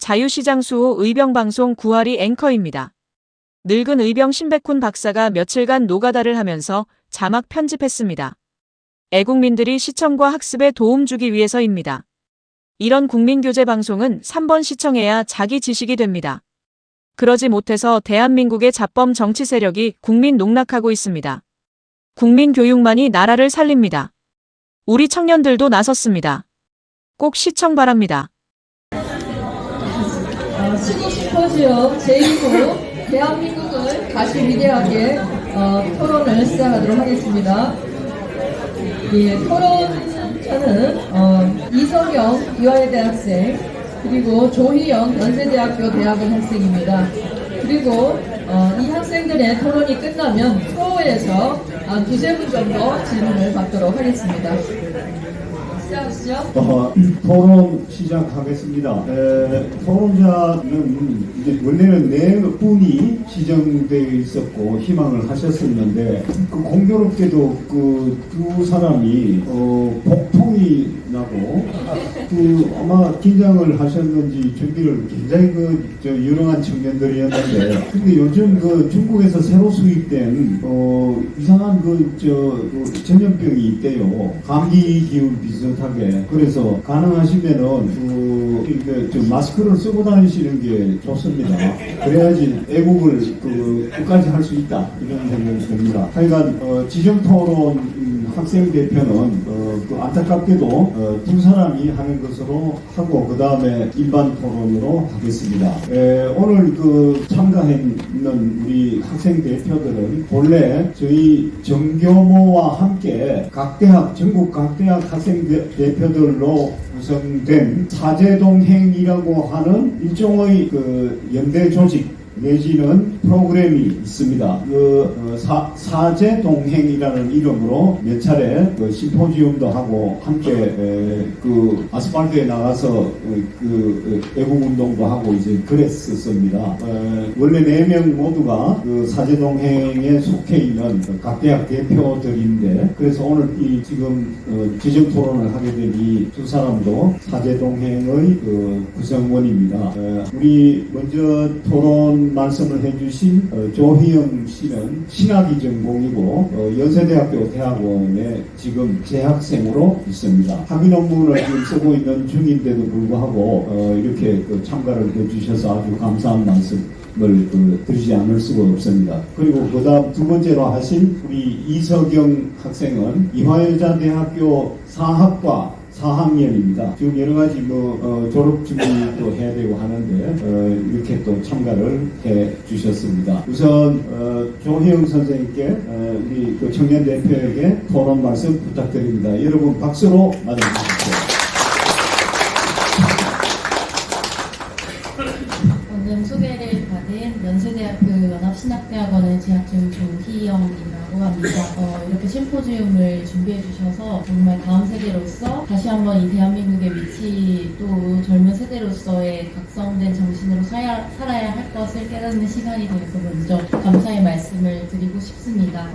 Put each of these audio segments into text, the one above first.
자유시장 수호 의병방송 9화리 앵커입니다. 늙은 의병 신백훈 박사가 며칠간 노가다를 하면서 자막 편집했습니다. 애국민들이 시청과 학습에 도움 주기 위해서입니다. 이런 국민교재 방송은 3번 시청해야 자기 지식이 됩니다. 그러지 못해서 대한민국의 잡범 정치 세력이 국민 농락하고 있습니다. 국민 교육만이 나라를 살립니다. 우리 청년들도 나섰습니다. 꼭 시청 바랍니다. 시국 심포지엄 제2부 대한민국을 다시 위대하게 토론을 시작하도록 하겠습니다. 예, 토론자는 이성영 이화여대 학생, 그리고 조희영 연세대학교 대학원 학생입니다. 그리고 이 학생들의 토론이 끝나면 프로에서 한 두세 분 정도 질문을 받도록 하겠습니다. 시작하시죠. 토론 시작하겠습니다. 토론자는 이제 원래는 4분이 지정되어 있었고 희망을 하셨었는데 공교롭게도 그 두 사람이 복통이 나고 아마 긴장을 하셨는지 준비를 굉장히 유능한 청년들이었는데 근데 요즘 중국에서 새로 수입된 이상한 전염병이 있대요. 감기 기운 비슷하게. 그래서 가능하시면은 마스크를 쓰고 다니시는 게 좋습니다. 그래야지 애국을 끝까지 할 수 있다 이런 생각이 듭니다. 하여간 지정 토론 학생 대표는 안타깝게도 두 사람이 하는 것으로 하고 그 다음에 일반 토론으로 하겠습니다. 오늘 참가했는 우리 학생 대표들은 본래 저희 정교모와 함께 전국 각 대학 학생 대표들로 구성된 사제동행이라고 하는 일종의 연대 조직 내지는 프로그램이 있습니다. 사제동행이라는 이름으로 몇 차례 심포지움도 하고 함께 아스팔트에 나가서 애국운동도 하고 이제 그랬었습니다. 원래 4명 모두가 사제동행에 속해 있는 각 대학 대표들인데 그래서 오늘 지금 지정 토론을 하게 된 이 두 사람도 사제동행의 구성원입니다. 우리 먼저 토론 말씀을 해주신 조희영 씨는 신학이 전공이고 연세대학교 대학원에 지금 재학생으로 있습니다. 학위 논문을 지금 쓰고 있는 중인데도 불구하고 이렇게 참가를 해주셔서 아주 감사한 말씀을 드리지 않을 수가 없습니다. 그리고 그 다음 두 번째로 하신 우리 이석영 학생은 이화여자대학교 사학과 4학년입니다. 지금 여러 가지 졸업 준비도 해야 되고 하는데 이렇게 또 참가를 해 주셨습니다. 우선 조희영 선생님께 우리 청년 대표에게 토론 말씀 부탁드립니다. 여러분 박수로 맞아주십시오. 방금 소개를 받은 연세대학교 연합신학대학원에 재학 중 조희영이라고 합니다. 이렇게 심포지움을 준비해 주셔서 정말 다음 세대로서 다시 한번 이 대한민국의 위치 또 젊은 세대로서의 각성된 정신으로 살아야 할 것을 깨닫는 시간이 되어서 먼저 감사의 말씀을 드리고 싶습니다.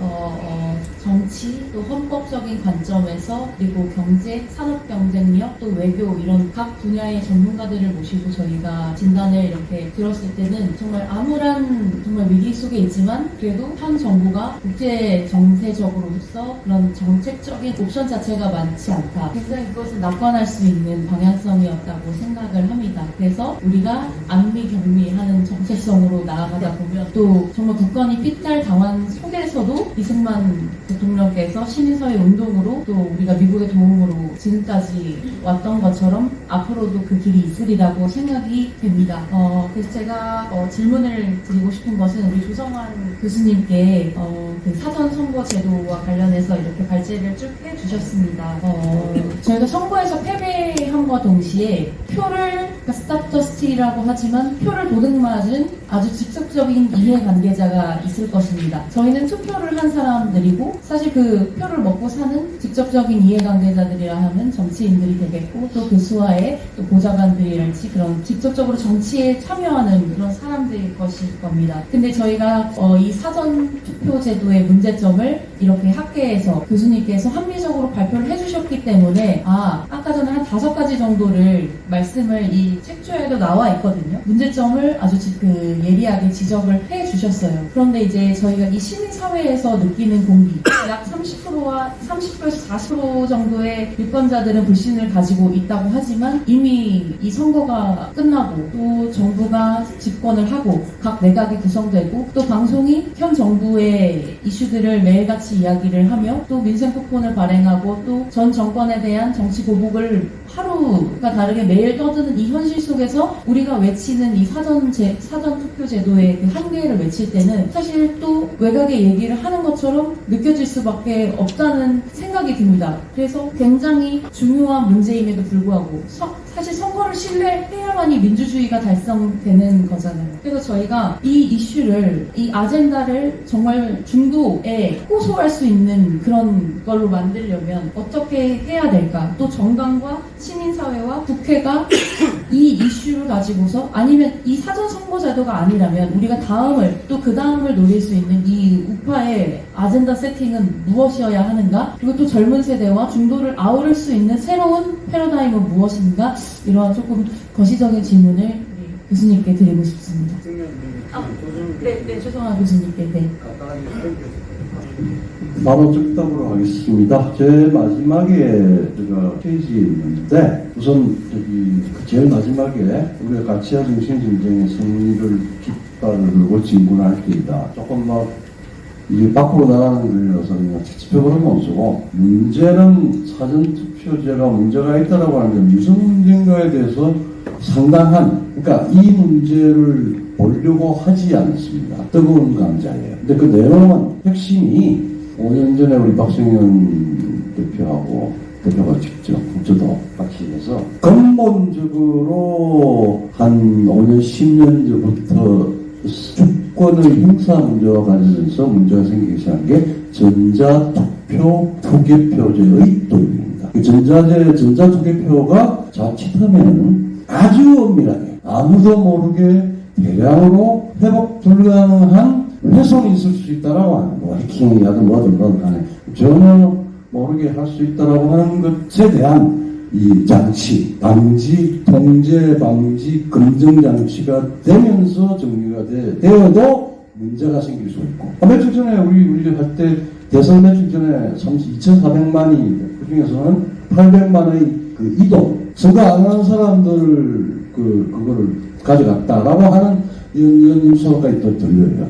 정치 또 헌법적인 관점에서 그리고 경제, 산업 경쟁력 또 외교 이런 각 분야의 전문가들을 모시고 저희가 진단을 이렇게 들었을 때는 정말 암울한 정말 위기 속에 있지만 그래도 현 정부가 국제 정세적으로서 그런 정책적인 옵션 자체가 많지 않다. 굉장히 그것을 낙관할 수 있는 방향성이었다고 생각을 합니다. 그래서 우리가 안미경미하는 정체성으로 나아가다 보면 또 정말 국권이 삐탈 당한 속에서도 이승만 대통령께서 시민사회 운동으로 또 우리가 미국의 도움으로 지금까지 왔던 것처럼 앞으로도 그 길이 있으리라고 생각이 됩니다. 그래서 제가 질문을 드리고 싶은 것은 우리 조성환 교수님께 그 사전 선거 제도와 관련해서 이렇게 발제를 쭉 해주셨습니다. 저희가 선거에서 패배함과 동시에 표를 스탑 더 스틸이라고 하지만 표를 도둑맞은 아주 직접적인 이해관계자가 있을 것입니다. 저희는 투표를 한 사람들이고 사실 그 표를 먹고 사는 직접적인 이해관계자들이라 하면 정치인들이 되겠고 또 교수와의 또 보좌관들이랄지 그런 직접적으로 정치에 참여하는 그런 사람들일 것일 겁니다. 근데 저희가 이 사전 투표 제도의 문제점을 이렇게 학계에서 교수님께서 합리적으로 발표를 해주셨기 때문에 아까 전에 한 5가지 정도를 말씀을 이 책조에도 나와 있거든요. 문제점을 아주 예리하게 지적을 해주셨어요. 그런데 이제 저희가 이 시민사회에서 느끼는 공기 약 30%와 30%에서 40% 정도의 유권자들은 불신을 가지고 있다고 하지만 이미 이 선거가 끝나고 또 정부가 집권을 하고 각 내각이 구성되고 또 방송이 현 정부의 이슈들을 매일같이 이야기를 하며 또 민생 쿠폰을 발행하고 또 전 정권에 대한 정치 보복을 하루가 다르게 매일 떠드는 이 현실 속에서 우리가 외치는 이 사전 투표 제도의 그 한계를 외칠 때는 사실 또 외곽의 얘기를 하는 것처럼 느껴질 수밖에 없다는 생각이 듭니다. 그래서 굉장히 중요한 문제임에도 불구하고 사실 선거를 신뢰해야만이 민주주의가 달성되는 거잖아요. 그래서 저희가 이 이슈를, 이 아젠다를 정말 중도에 호소할 수 있는 그런 걸로 만들려면 어떻게 해야 될까? 또 정당과 시민사회와 국회가 이 이슈를 가지고서 아니면 이 사전선거제도가 아니라면 우리가 다음을 또 그 다음을 노릴 수 있는 이 우파의 아젠다 세팅은 무엇이어야 하는가? 그리고 또 젊은 세대와 중도를 아우를 수 있는 새로운 패러다임은 무엇인가? 이러한 조금 거시적인 질문을 우리 교수님께 드리고 싶습니다. 네, 최성화 교수님께. 네. 바로 즉답으로 하겠습니다. 제 마지막에 제가 페이지에 있는데 우선 제일 마지막에 우리가 가치와 정신 전쟁의 승리를 깃발을 진군할 때이다. 조금 이게 밖으로 나가는 거라서 그냥 찝찝해버리면 없고 문제는 사전투표제가 문제가 있다라고 하는데 무슨 문제인가에 대해서 상당한 그러니까 이 문제를 보려고 하지 않습니다. 뜨거운 감자예요. 근데 그 내용은 핵심이 5년 전에 우리 박성현 대표가 직접 저도 같이 해서 근본적으로 한 5년 10년 전부터 주권의 행사 문제와 관련해서 문제가 생기기 시작한 게 전자투표 투개표제의 도입입니다. 전자투개표가 자칫하면 아주 엄밀하게 아무도 모르게 대량으로 회복 불가능한 훼손이 있을 수 있다라고 하는 거. 해킹이라든 뭐든 간에 전혀 모르게 할 수 있다라고 하는 것에 대한 이 장치, 방지, 통제, 방지, 검증 장치가 되면서 정리가 되어도 문제가 생길 수 있고. 며칠 전에 우리 할 때 대선 며칠 전에 2,400만이 그 중에서는 800만의 그 이동, 선거 안 하는 사람들 그거를 가져갔다라고 하는 이런 뉴스까지 또 들려요.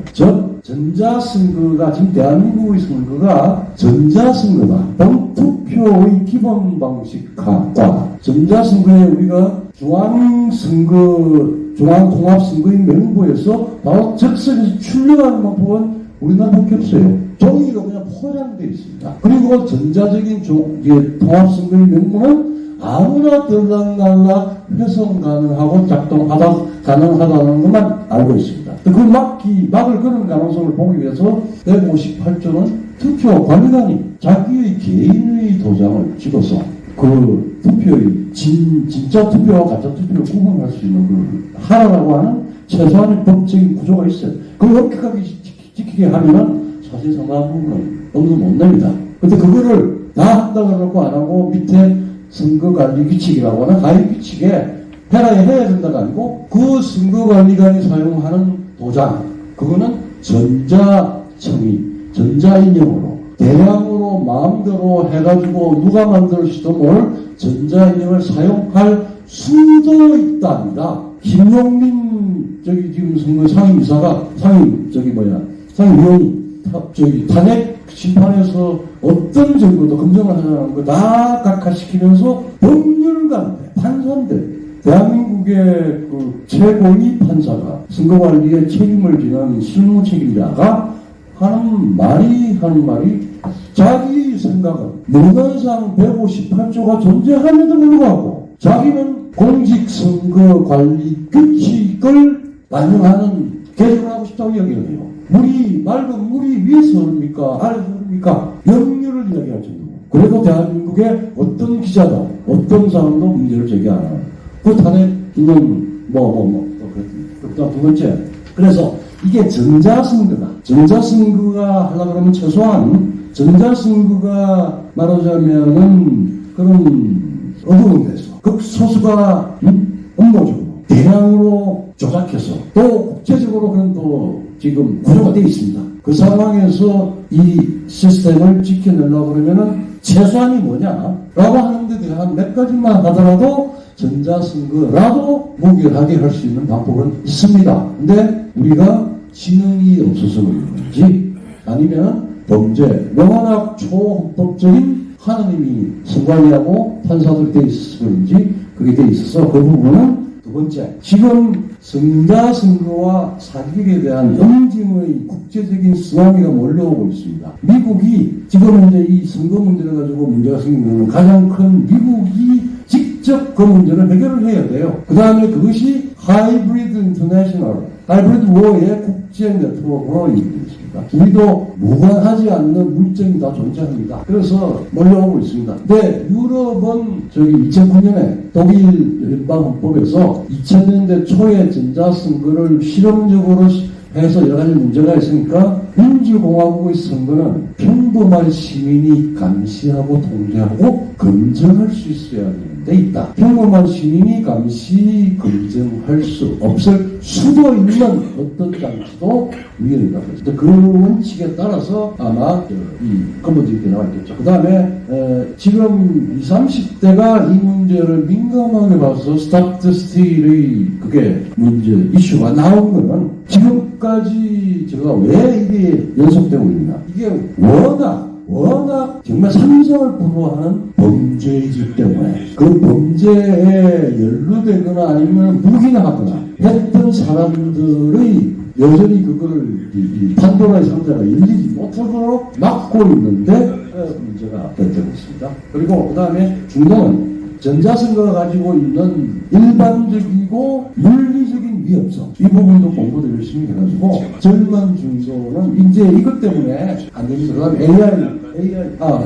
전자선거가 지금 대한민국의 선거가 전자선거다. 본투표의 기본 방식과 전자선거에 우리가 중앙통합선거인 명부에서 바로 즉석에서 출력하는 방법은 우리나라밖에 없어요. 종이로 그냥 포장되어 있습니다. 그리고 전자적인 통합선거인 명부는 아무나 들락날락 회선 가능하고 가능하다는 것만 알고 있습니다. 그 막을 그런 가능성을 보기 위해서 158조는 투표 관리관이 자기의 개인의 도장을 찍어서 그 투표의 진짜 투표와 가짜 투표를 구분할 수 있는 걸 하라고 하는 최소한의 법적인 구조가 있어요. 그걸 엄격하게 지키게 하면은 사실 상당한 부분은 엄두 못 냅니다. 근데 그거를 다 한다고 해놓고 안 하고 밑에 선거관리 규칙이라고 하는 하위 규칙에 해야 된다가 아니고 그 선거관리관이 사용하는 도장 그거는 전자인형으로 대량으로 마음대로 해가지고 누가 만들지도 모를 전자인형을 사용할 수도 있답니다. 김용민 지금 선거 상임위원이 탄핵 심판에서 어떤 정보도 검증을 하자는 거 다 각하시키면서 법률가인데 판사인데 대한민국의 그 최고위 판사가 선거관리에 책임을 지는 실무 책임자가 하는 말이 자기 생각은 명단상 158조가 존재함에도 불구하고 자기는 공직선거관리 규칙을 반영하는 개정을 하고 싶다고 이야기를 해요. 맑은 물이 위에서 흐릅니까? 아래서 흐릅니까? 명률을 이야기할 정도고. 그래도 대한민국의 어떤 기자도, 어떤 사람도 문제를 제기 안 하는. 그 탄핵, 이건, 그다음 두 번째. 그래서 이게 전자선거가 하려고 그러면 최소한 전자선거가 말하자면은 그런 어두운 데서 극소수가 음모적으로 대량으로 조작해서 또 국제적으로 그런 또 지금 구조가 되어 있습니다. 그 상황에서 이 시스템을 지켜내려고 그러면은 최소한이 뭐냐라고 하는 데 대한 몇 가지만 하더라도 전자선거라도 무결하게 할 수 있는 방법은 있습니다. 근데 우리가 지능이 없어서 그런지 아니면 범죄, 명확 초헌법적인 하느님이 선관위하고 판사들이 돼 있어서 그런지 그게 돼 있어서 그 부분은 두 번째, 지금 전자선거와 사기에 대한 응징의 국제적인 쓰나미가 몰려오고 있습니다. 미국이 지금 현재 이 선거 문제를 가지고 문제가 생기는 가장 큰 미국이 직접 그 문제를 해결을 해야 돼요. 그 다음에 그것이 하이브리드 인터내셔널, 하이브리드 워의 국제 네트워크로 이루어집니다. 우리도 무관하지 않는 물증이 다 존재합니다. 그래서 몰려오고 있습니다. 근데 유럽은 2009년에 독일 연방헌법에서 2000년대 초에 전자선거를 실험적으로 해서 여러 가지 문제가 있으니까 민주공화국의 선거는 평범한 시민이 감시하고 통제하고 검증할 수 있어야 되는데 있다. 평범한 시민이 감시, 검증할 수 없을 수도 있는 어떤 장치도 위헌이라고 했습니다. 그 원칙에 따라서 아마 이 근본적인 나와 있겠죠. 그 다음에 지금 20, 30대가 이 문제를 민감하게 봐서 스탑 더 스틸의 그게 문제, 이슈가 나온 거는 지금까지 제가 왜 이게 연속되고 있나. 이게 워낙 정말 삼성을 불허하는 범죄이기 때문에 그 범죄에 연루되거나 아니면 묵인하거나 했던 사람들의 여전히 그걸 이 판도라의 상자가 열리지 못하도록 막고 있는데 문제가 되고 있습니다. 그리고 그 다음에 중동은 전자선거가 가지고 있는 일반적이고 물리적인 위험성 이 부분도 공부를 열심히 해가지고 젊은 중도는 이제 이것 때문에 안 됩니다. 그다음에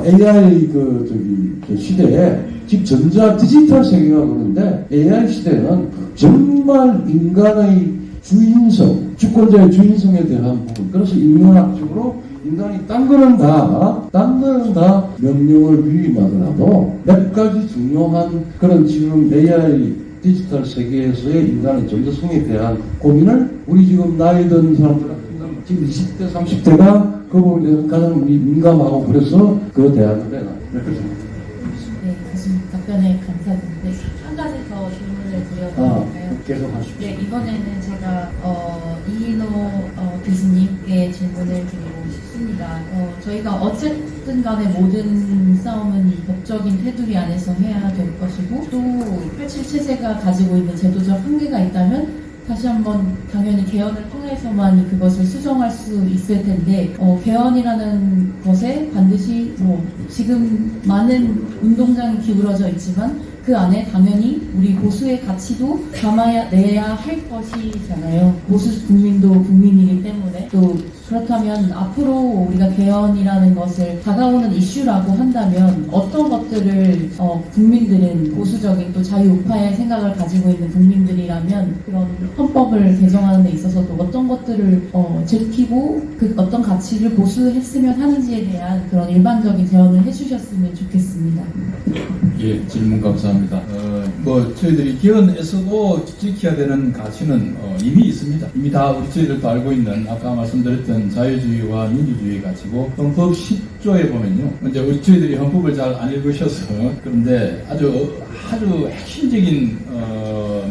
AI 그 시대에 즉 전자 디지털 세계가 그러는데 AI 시대는 정말 인간의 주인성, 주권자의 주인성에 대한 부분. 그래서 인문학적으로 인간이 딴 거는 다 명령을 위임하더라도 몇 가지 중요한 그런 지금 AI 디지털 세계에서의 인간의 존재성에 대한 고민을 우리 지금 나이 든 사람들 지금 20대, 30대가 그 부분에 대해서 가장 민감하고 그래서 그 대안을 내놔. 이렇게 생각합니다. 네, 교수님 답변에 감사드리는데 한 가지 더 질문을 드려도 될까요? 계속 하십시오. 네, 이번에는 제가 이인호 교수님께 질문을 드리고 싶습니다. 저희가 어쨌든 간에 모든 싸움은 이 법적인 테두리 안에서 해야 될 것이고 또 87 체제가 가지고 있는 제도적 한계가 있다면 다시 한번 당연히 개헌을 통해서만 그것을 수정할 수 있을 텐데 개헌이라는 것에 반드시 지금 많은 운동장이 기울어져 있지만 그 안에 당연히 우리 보수의 가치도 담아내야 할 것이잖아요. 보수 국민도 국민이기 때문에 또 그렇다면 앞으로 우리가 개헌이라는 것을 다가오는 이슈라고 한다면 어떤 것들을 국민들은 보수적인 또 자유우파의 생각을 가지고 있는 국민들이라면 그런 헌법을 개정하는 데 있어서도 어떤 것들을 지키고 그 어떤 가치를 보수했으면 하는지에 대한 그런 일반적인 제언을 해주셨으면 좋겠습니다. 예, 질문 감사합니다. 저희들이 개헌에서도 지켜야 되는 가치는 이미 있습니다. 이미 다 우리 저희들도 알고 있는 아까 말씀드렸던 자유주의와 민주주의 가치고 헌법 10조에 보면요. 이제 우리 저희들이 헌법을 잘 안 읽으셔서 그런데 아주 핵심적인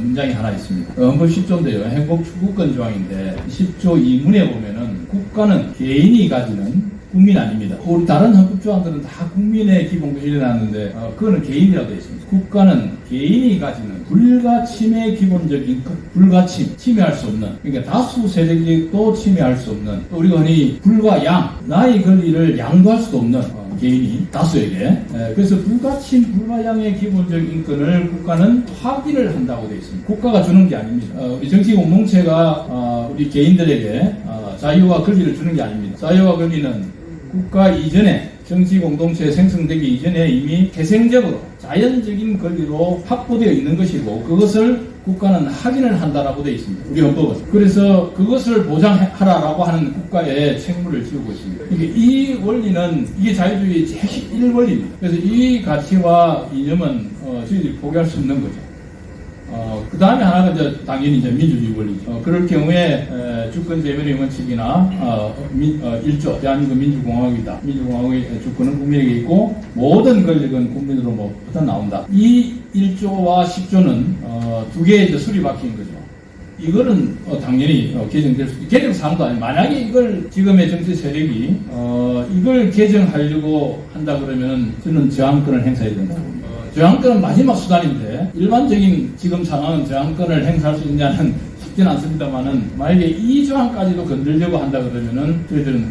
문장이 하나 있습니다. 헌법 10조인데요. 행복추구권 조항인데 10조 2문에 보면은 국가는 개인이 가지는 국민 아닙니다. 우리 다른 헌법 조항들은 다 국민의 기본권이 일어났는데 그거는 개인이라고 되어 있습니다. 국가는 개인이 가지는 불가침의 기본적인 불가침, 침해할 수 없는 그러니까 다수 세력도 침해할 수 없는 우리가 흔히 불과 양, 나의 권리를 양도할 수도 없는 개인이 다수에게 그래서 불가침, 불가양의 기본적인 인권을 국가는 확인을 한다고 되어 있습니다. 국가가 주는 게 아닙니다. 우리 정치 공동체가 우리 개인들에게 자유와 권리를 주는 게 아닙니다. 자유와 권리는 국가 이전에 정치 공동체 생성되기 이전에 이미 태생적으로 자연적인 권리로 확보되어 있는 것이고 그것을 국가는 확인을 한다라고 되어 있습니다. 우리 헌법은. 그래서 그것을 보장하라라고 하는 국가의 책무를 지우고 있습니다. 이 원리는 이게 자유주의의 핵심 1원리입니다. 그래서 이 가치와 이념은 저희들이 포기할 수 없는 거죠. 그 다음에 하나가 이제 당연히 이제 민주주의 원리죠. 그럴 경우에 주권 재멸의 원칙이나 1조 대한민국 민주공화국이다. 민주공화국의 주권은 국민에게 있고 모든 권력은 국민으로부터 나온다. 이 1조와 10조는 두 개의 이제 수리 박힌 거죠. 이거는 당연히 개정될 수, 개정 사항도 아니에요. 만약에 이걸 지금의 정치 세력이 이걸 개정하려고 한다 그러면 저는 저항권을 행사해야 된다고 봅니다. 저항권은 마지막 수단인데 일반적인 지금 상황은 저항권을 행사할 수 있냐는 쉽지는 않습니다만은 만약에 이 조항까지도 건들려고 한다 그러면은 저희들은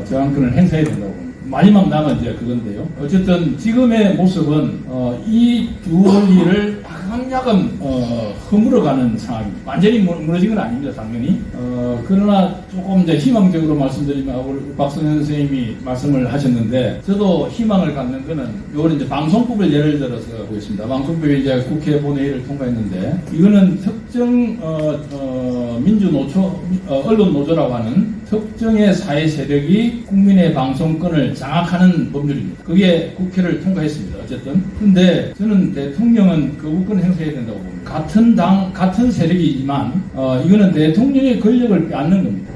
저항권을 행사해야 된다고 봅니다. 마지막 남은 이제 그건데요. 어쨌든 지금의 모습은 이 두 원리를 야금야금 허물어가는 상황입니다. 완전히 무너진 건 아닙니다, 당연히. 그러나 조금 이제 희망적으로 말씀드리면 우리 박성현 선생님이 말씀을 하셨는데 저도 희망을 갖는 거는 요거는 이제 방송법을 예를 들어서 보겠습니다. 방송법이 이제 국회 본회의를 통과했는데 이거는 특정 민주노조 언론노조라고 하는 특정의 사회 세력이 국민의 방송권을 장악하는 법률입니다. 그게 국회를 통과했습니다. 어쨌든. 근데 저는 대통령은 거부권 행사해야 된다고 봅니다. 같은 당, 같은 세력이지만, 이거는 대통령의 권력을 빼앗는 겁니다.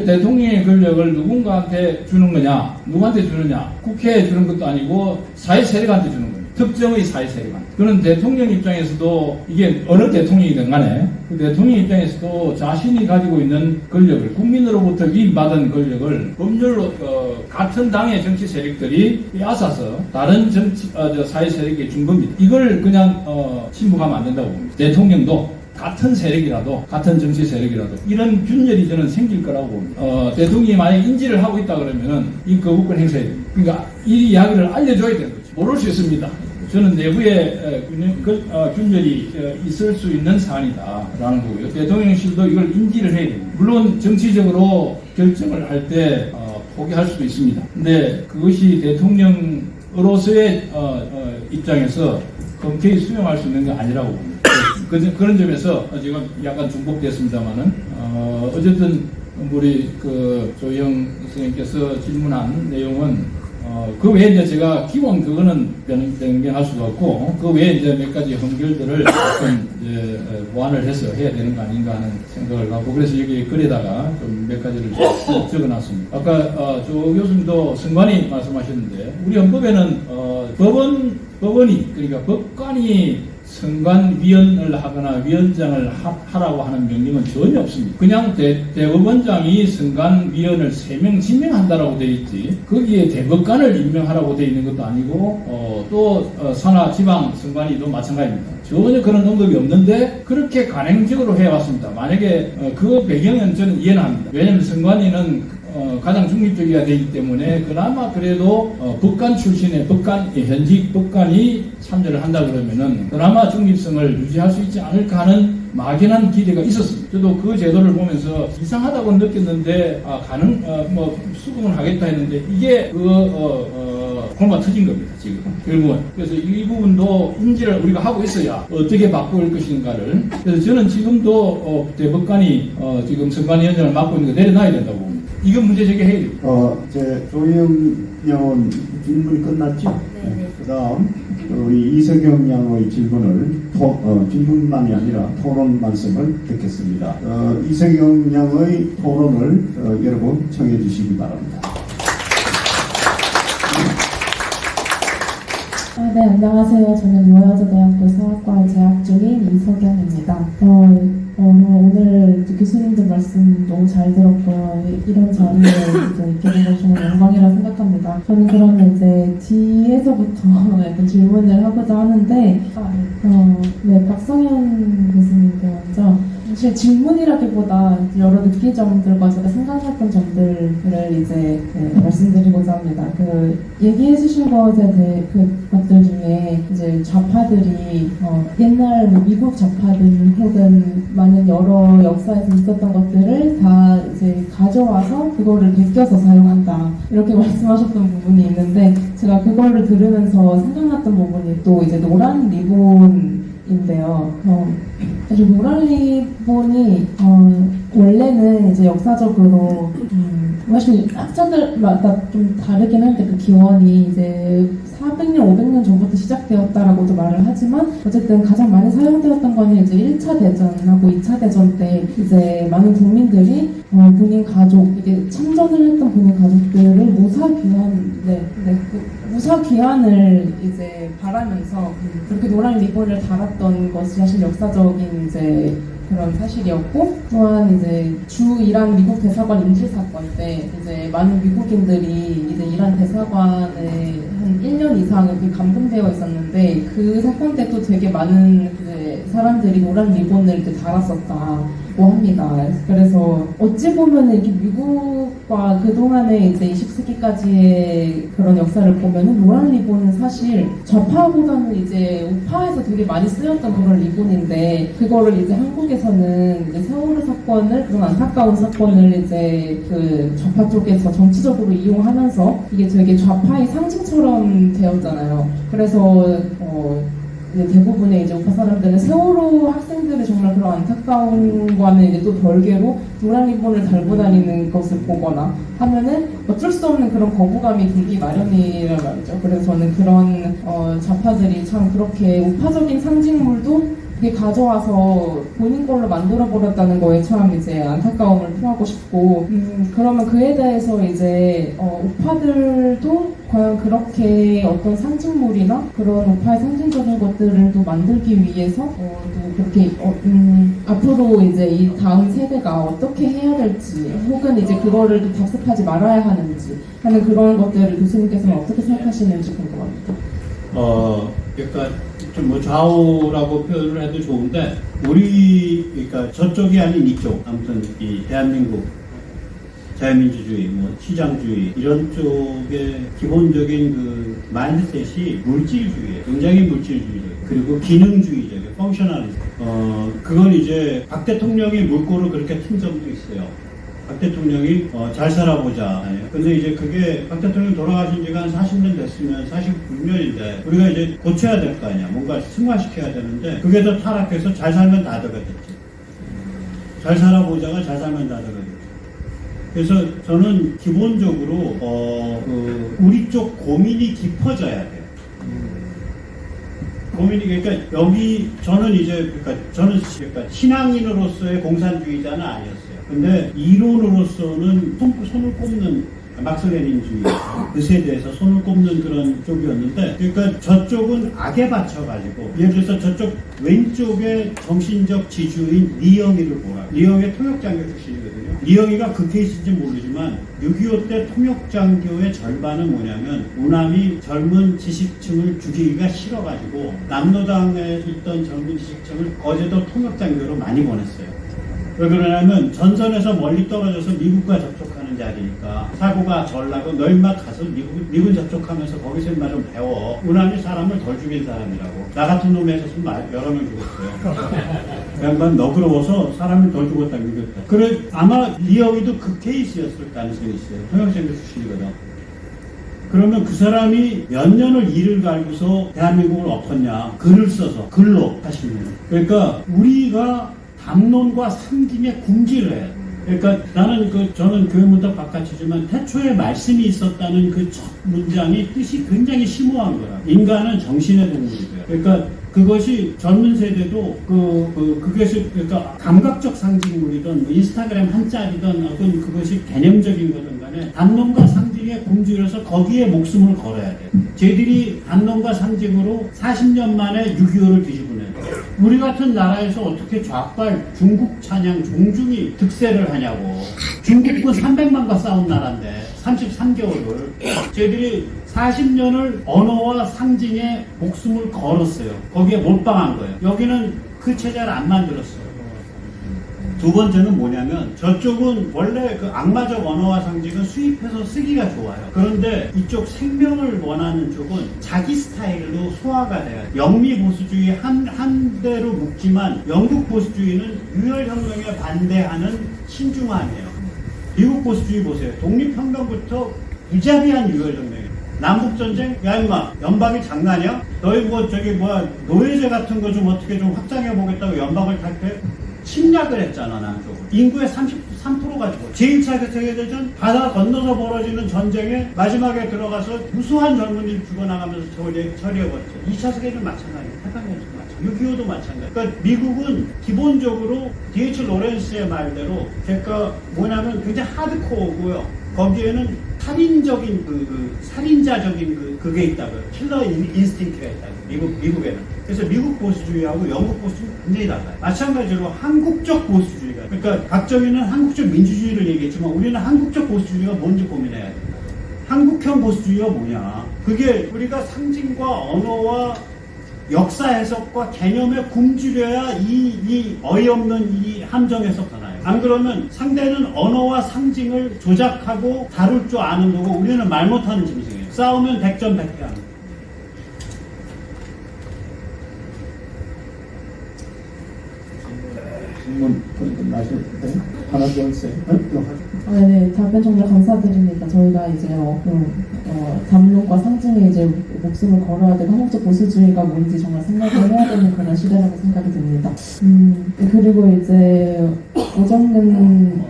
대통령의 권력을 누군가한테 주는 거냐, 누구한테 주느냐, 국회에 주는 것도 아니고 사회 세력한테 주는 겁니다. 특정의 사회 세력한테. 그는 대통령 입장에서도 이게 어느 대통령이든 간에 그 대통령 입장에서도 자신이 가지고 있는 권력을 국민으로부터 위임받은 권력을 법률로 같은 당의 정치 세력들이 빼앗아서 다른 사회 세력에 준 겁니다. 이걸 그냥 침묵하면 안 된다고 봅니다. 대통령도 같은 세력이라도 같은 정치 세력이라도 이런 균열이 저는 생길 거라고 봅니다. 대통령이 만약에 인지를 하고 있다 그러면은 이 거부권 행사해야 됩니다. 그러니까 이 이야기를 알려줘야 되는 거죠. 모를 수 있습니다. 저는 내부에 균열이 있을 수 있는 사안이다라는 거고요. 대통령실도 이걸 인지를 해야 됩니다. 물론 정치적으로 결정을 할 때 포기할 수도 있습니다. 근데 그것이 대통령으로서의 입장에서 흔쾌히 수용할 수 있는 게 아니라고 봅니다. 그런 점에서 지금 약간 중복됐습니다만은 어쨌든 우리 조영 선생님께서 질문한 내용은 그 외에 이제 제가 기본 그거는 변경할 수가 없고 그 외에 이제 몇 가지 헌결들을 좀 이제 보완을 해서 해야 되는 거 아닌가 하는 생각을 갖고 그래서 여기 글에다가 좀 몇 가지를 적어놨습니다. 아까 조 교수님도 선관위 말씀하셨는데 우리 헌법에는 법원이 그러니까 법관이 선관위원을 하거나 위원장을 하라고 하는 명령은 전혀 없습니다. 그냥 대법원장이 선관위원을 3명 지명한다라고 되어 있지 거기에 대법관을 임명하라고 되어 있는 것도 아니고 또 산하 지방 선관위도 마찬가지입니다. 전혀 그런 언급이 없는데 그렇게 간행적으로 해왔습니다. 만약에 그 배경은 저는 이해는 합니다. 왜냐하면 선관위는 가장 중립적이어야 되기 때문에 그나마 그래도 법관 출신의 현직 법관이 참여를 한다 그러면은 그나마 중립성을 유지할 수 있지 않을까 하는 막연한 기대가 있었습니다. 저도 그 제도를 보면서 이상하다고 느꼈는데 수긍을 하겠다 했는데 이게 골마 터진 겁니다. 지금 결국은. 그래서 이 부분도 인지를 우리가 하고 있어야 어떻게 바꿀 것인가를. 그래서 저는 지금도 대법관이 지금 선관위원장을 맡고 있는 거 내려놔야 된다고 봅니다. 이건 문제 제기해야 돼요. 조영 양은 질문이 끝났죠? 네. 그 다음, 우리 이석영 양의 질문만이 아니라 토론 말씀을 듣겠습니다. 이석영 양의 토론을 여러분 청해 주시기 바랍니다. 네, 안녕하세요. 저는 유아여자대학교 사학과에 재학 중인 이석영입니다. 오늘 교수님들 말씀 너무 잘 들었고요. 이런 자리에 있게 된 것 정말 영광이라 생각합니다. 저는 그러면 이제 뒤에서부터 약간 질문을 하고자 하는데, 네, 박성현 교수님께 먼저 사실 질문이라기보다 여러 느끼점들과 제가 생각했던 점들을 이제 말씀드리고자 합니다. 얘기해주신 것에 대해 것들 중에 이제 좌파들이 옛날 뭐 미국 좌파들 혹은 많은 여러 역사에서 있었던 것들을 다 이제 가져와서 그거를 베껴서 사용한다 이렇게 말씀하셨던 부분이 있는데 제가 그거를 들으면서 생각났던 부분이 또 이제 노란 리본인데요. 사실 노란 리본이 원래는 이제 역사적으로 사실 학자들마다 좀 다르긴 한데 그 기원이 이제 400년, 500년 전부터 시작되었다라고도 말을 하지만 어쨌든 가장 많이 사용되었던 거는 이제 1차 대전하고 2차 대전 때 이제 많은 국민들이 본인 가족, 이게 참전을 했던 본인 가족들을 무사 귀환을 이제 바라면서 그렇게 노란 리본을 달았던 것이 사실 역사적인 이제 그런 사실이었고 또한 이제 주 이란 미국 대사관 인질 사건 때 이제 많은 미국인들이 이제 이란 대사관에 한 1년 이상 이렇게 감금되어 있었는데 그 사건 때 또 되게 많은 이제 사람들이 노란 리본을 이렇게 달았었다고 합니다. 그래서 어찌 보면 이렇게 미국과 그동안의 이제 20세기까지의 그런 역사를 보면은 노란 리본은 사실 좌파보다는 이제 우파에서 되게 많이 쓰였던 그런 리본인데 그거를 이제 한국에서는 이제 세월호 사건을 그런 안타까운 사건을 이제 그 좌파 쪽에서 정치적으로 이용하면서 이게 되게 좌파의 상징처럼 되었잖아요. 그래서 이제 대부분의 이제 우파 사람들은 세월호 학생들의 정말 그런 안타까운 거는 이제 또 별개로 노란 리본을 달고 다니는 것을 보거나 하면은 어쩔 수 없는 그런 거부감이 들기 마련이란 말이죠. 그래서 저는 그런 좌파들이 참 그렇게 우파적인 상징물도 이게 가져와서 본인 걸로 만들어 버렸다는 거에 참 이제 안타까움을 표하고 싶고 그러면 그에 대해서 이제 우파들도 과연 그렇게 어떤 상징물이나 그런 우파의 상징적인 것들을 또 만들기 위해서 또 그렇게 앞으로 이제 이 다음 세대가 어떻게 해야 될지 혹은 이제 그거를 또 답습하지 말아야 하는지 하는 그런 것들을 교수님께서는 어떻게 생각하시는지 궁금합니다. 그러니까 좀 뭐 좌우라고 표현을 해도 좋은데 그러니까 저쪽이 아닌 이쪽 아무튼 이 대한민국 자유민주주의, 뭐 시장주의 이런 쪽의 기본적인 그 마인드셋이 물질주의예요. 굉장히 물질주의적. 그리고 기능주의적이에요. 펑셔널리즘. 그건 이제 박 대통령이 물꼬를 그렇게 튼 점도 있어요. 박 대통령이 잘 살아보자. 근데 이제 그게 박 대통령 돌아가신 지가 한 40년 됐으면 49년인데 우리가 이제 고쳐야 될 거 아니야. 뭔가 승화시켜야 되는데 그게 더 타락해서 잘 살면 다더가 됐지. 잘 살아보자가 잘 살면 다더가 됐지. 그래서 저는 기본적으로 우리 쪽 고민이 깊어져야 돼요. 고민이 그러니까 여기 저는 신앙인으로서의 공산주의자는 아니었어요. 근데 이론으로서는 손을 꼽는 막스레닌주의 그 세대에서 손을 꼽는 그런 쪽이었는데 그러니까 저쪽은 악에 받쳐가지고 예를 들어서 저쪽 왼쪽의 정신적 지주인 리영이를 보라. 리영의 통역장교 출신이거든요. 리영이가 그 케이스인지 모르지만 6.25 때 통역장교의 절반은 뭐냐면 우남이 젊은 지식층을 죽이기가 싫어가지고 남노당에 있던 젊은 지식층을 거제도 통역장교로 많이 보냈어요. 왜 그러냐면 전선에서 멀리 떨어져서 미국과 접촉하는 자리니까 사고가 덜 나고 너 인마 가서 미군 접촉하면서 거기서 인마 좀 배워. 우남이 사람을 덜 죽인 사람이라고. 나 같은 놈이 있었으면 여러 명 죽었어요. 그 양반 너그러워서 사람이 덜 죽었다는 얘기였다. 그래 아마 리영이도 그 케이스였을 가능성이 있어요. 통역장교 출신이거든. 그러면 그 사람이 몇 년을 일을 갈고서 대한민국을 엎었냐. 글을 써서 글로 하시는. 그러니까 우리가 담론과 상징에 궁지를 해요. 그러니까 저는 교회문답 바깥이지만 태초에 말씀이 있었다는 그 첫 문장이 뜻이 굉장히 심오한 거라. 인간은 정신의 동물이고요. 그러니까 그것이 젊은 세대도 그것이 그러니까 감각적 상징물이든 인스타그램 한 짤이든 어떤 그것이 개념적인 거든 간에 담론과 상징에 굶주려서 거기에 목숨을 걸어야 돼. 쟤들이 담론과 상징으로 40년 만에 6.25를 뒤집어내. 우리 같은 나라에서 어떻게 좌빨 중국 찬양 종중이 득세를 하냐고. 중국군 300만과 싸운 나라인데 33개월을 쟤들이 40년을 언어와 상징에 목숨을 걸었어요. 거기에 몰빵한 거예요. 여기는 그 체제를 안 만들었어요. 두 번째는 뭐냐면 저쪽은 원래 그 악마적 언어와 상징은 수입해서 쓰기가 좋아요. 그런데 이쪽 생명을 원하는 쪽은 자기 스타일로 소화가 돼요. 영미 보수주의 한 대로 묶지만 영국 보수주의는 유혈혁명에 반대하는 신중함이에요. 미국 보수주의 보세요. 독립혁명부터 무자비한 유혈혁명이에요. 남북전쟁? 야 임마 연방이 장난이야? 너희 노예제 같은 거 좀 어떻게 좀 확장해보겠다고 연방을 탈퇴? 침략을 했잖아 남쪽은. 인구의 33% 가지고 제1차 세계대전 바다 건너서 벌어지는 전쟁에 마지막에 들어가서 무수한 젊은이를 죽어나가면서 처리해버렸죠. 2차 세계대전 마찬가지예요. 태평양전도 마찬가지예요. 6.25도 마찬가지예요. 그러니까 미국은 기본적으로 D.H. 로렌스의 말대로 그러니까 뭐냐면 굉장히 하드코어고요. 거기에는 살인적인 살인자적인 그게 있다고요. 킬러 인스팅크가 있다고요. 미국에는. 그래서 미국 보수주의하고 영국 보수주의는 굉장히 달라요. 마찬가지로 한국적 보수주의가, 그러니까 박정희는 한국적 민주주의를 얘기했지만 우리는 한국적 보수주의가 뭔지 고민해야 된다. 한국형 보수주의가 뭐냐. 그게 우리가 상징과 언어와 역사 해석과 개념에 굶주려야 이 어이없는 이 함정 해석 하나요. 안 그러면 상대는 언어와 상징을 조작하고 다룰 줄 아는 거고 우리는 말 못하는 짐승이에요. 싸우면 100점 100개 하는 거예요. 질문 끝나실 때 하나 둘 셋. 네, 답변 정말 감사드립니다. 저희가 이제 담론과 상징에 이제 목숨을 걸어야 되고 한국적 보수주의가 뭔지 정말 생각을 해야 되는 그런 시대라고 생각이 듭니다. 그리고 이제 오정근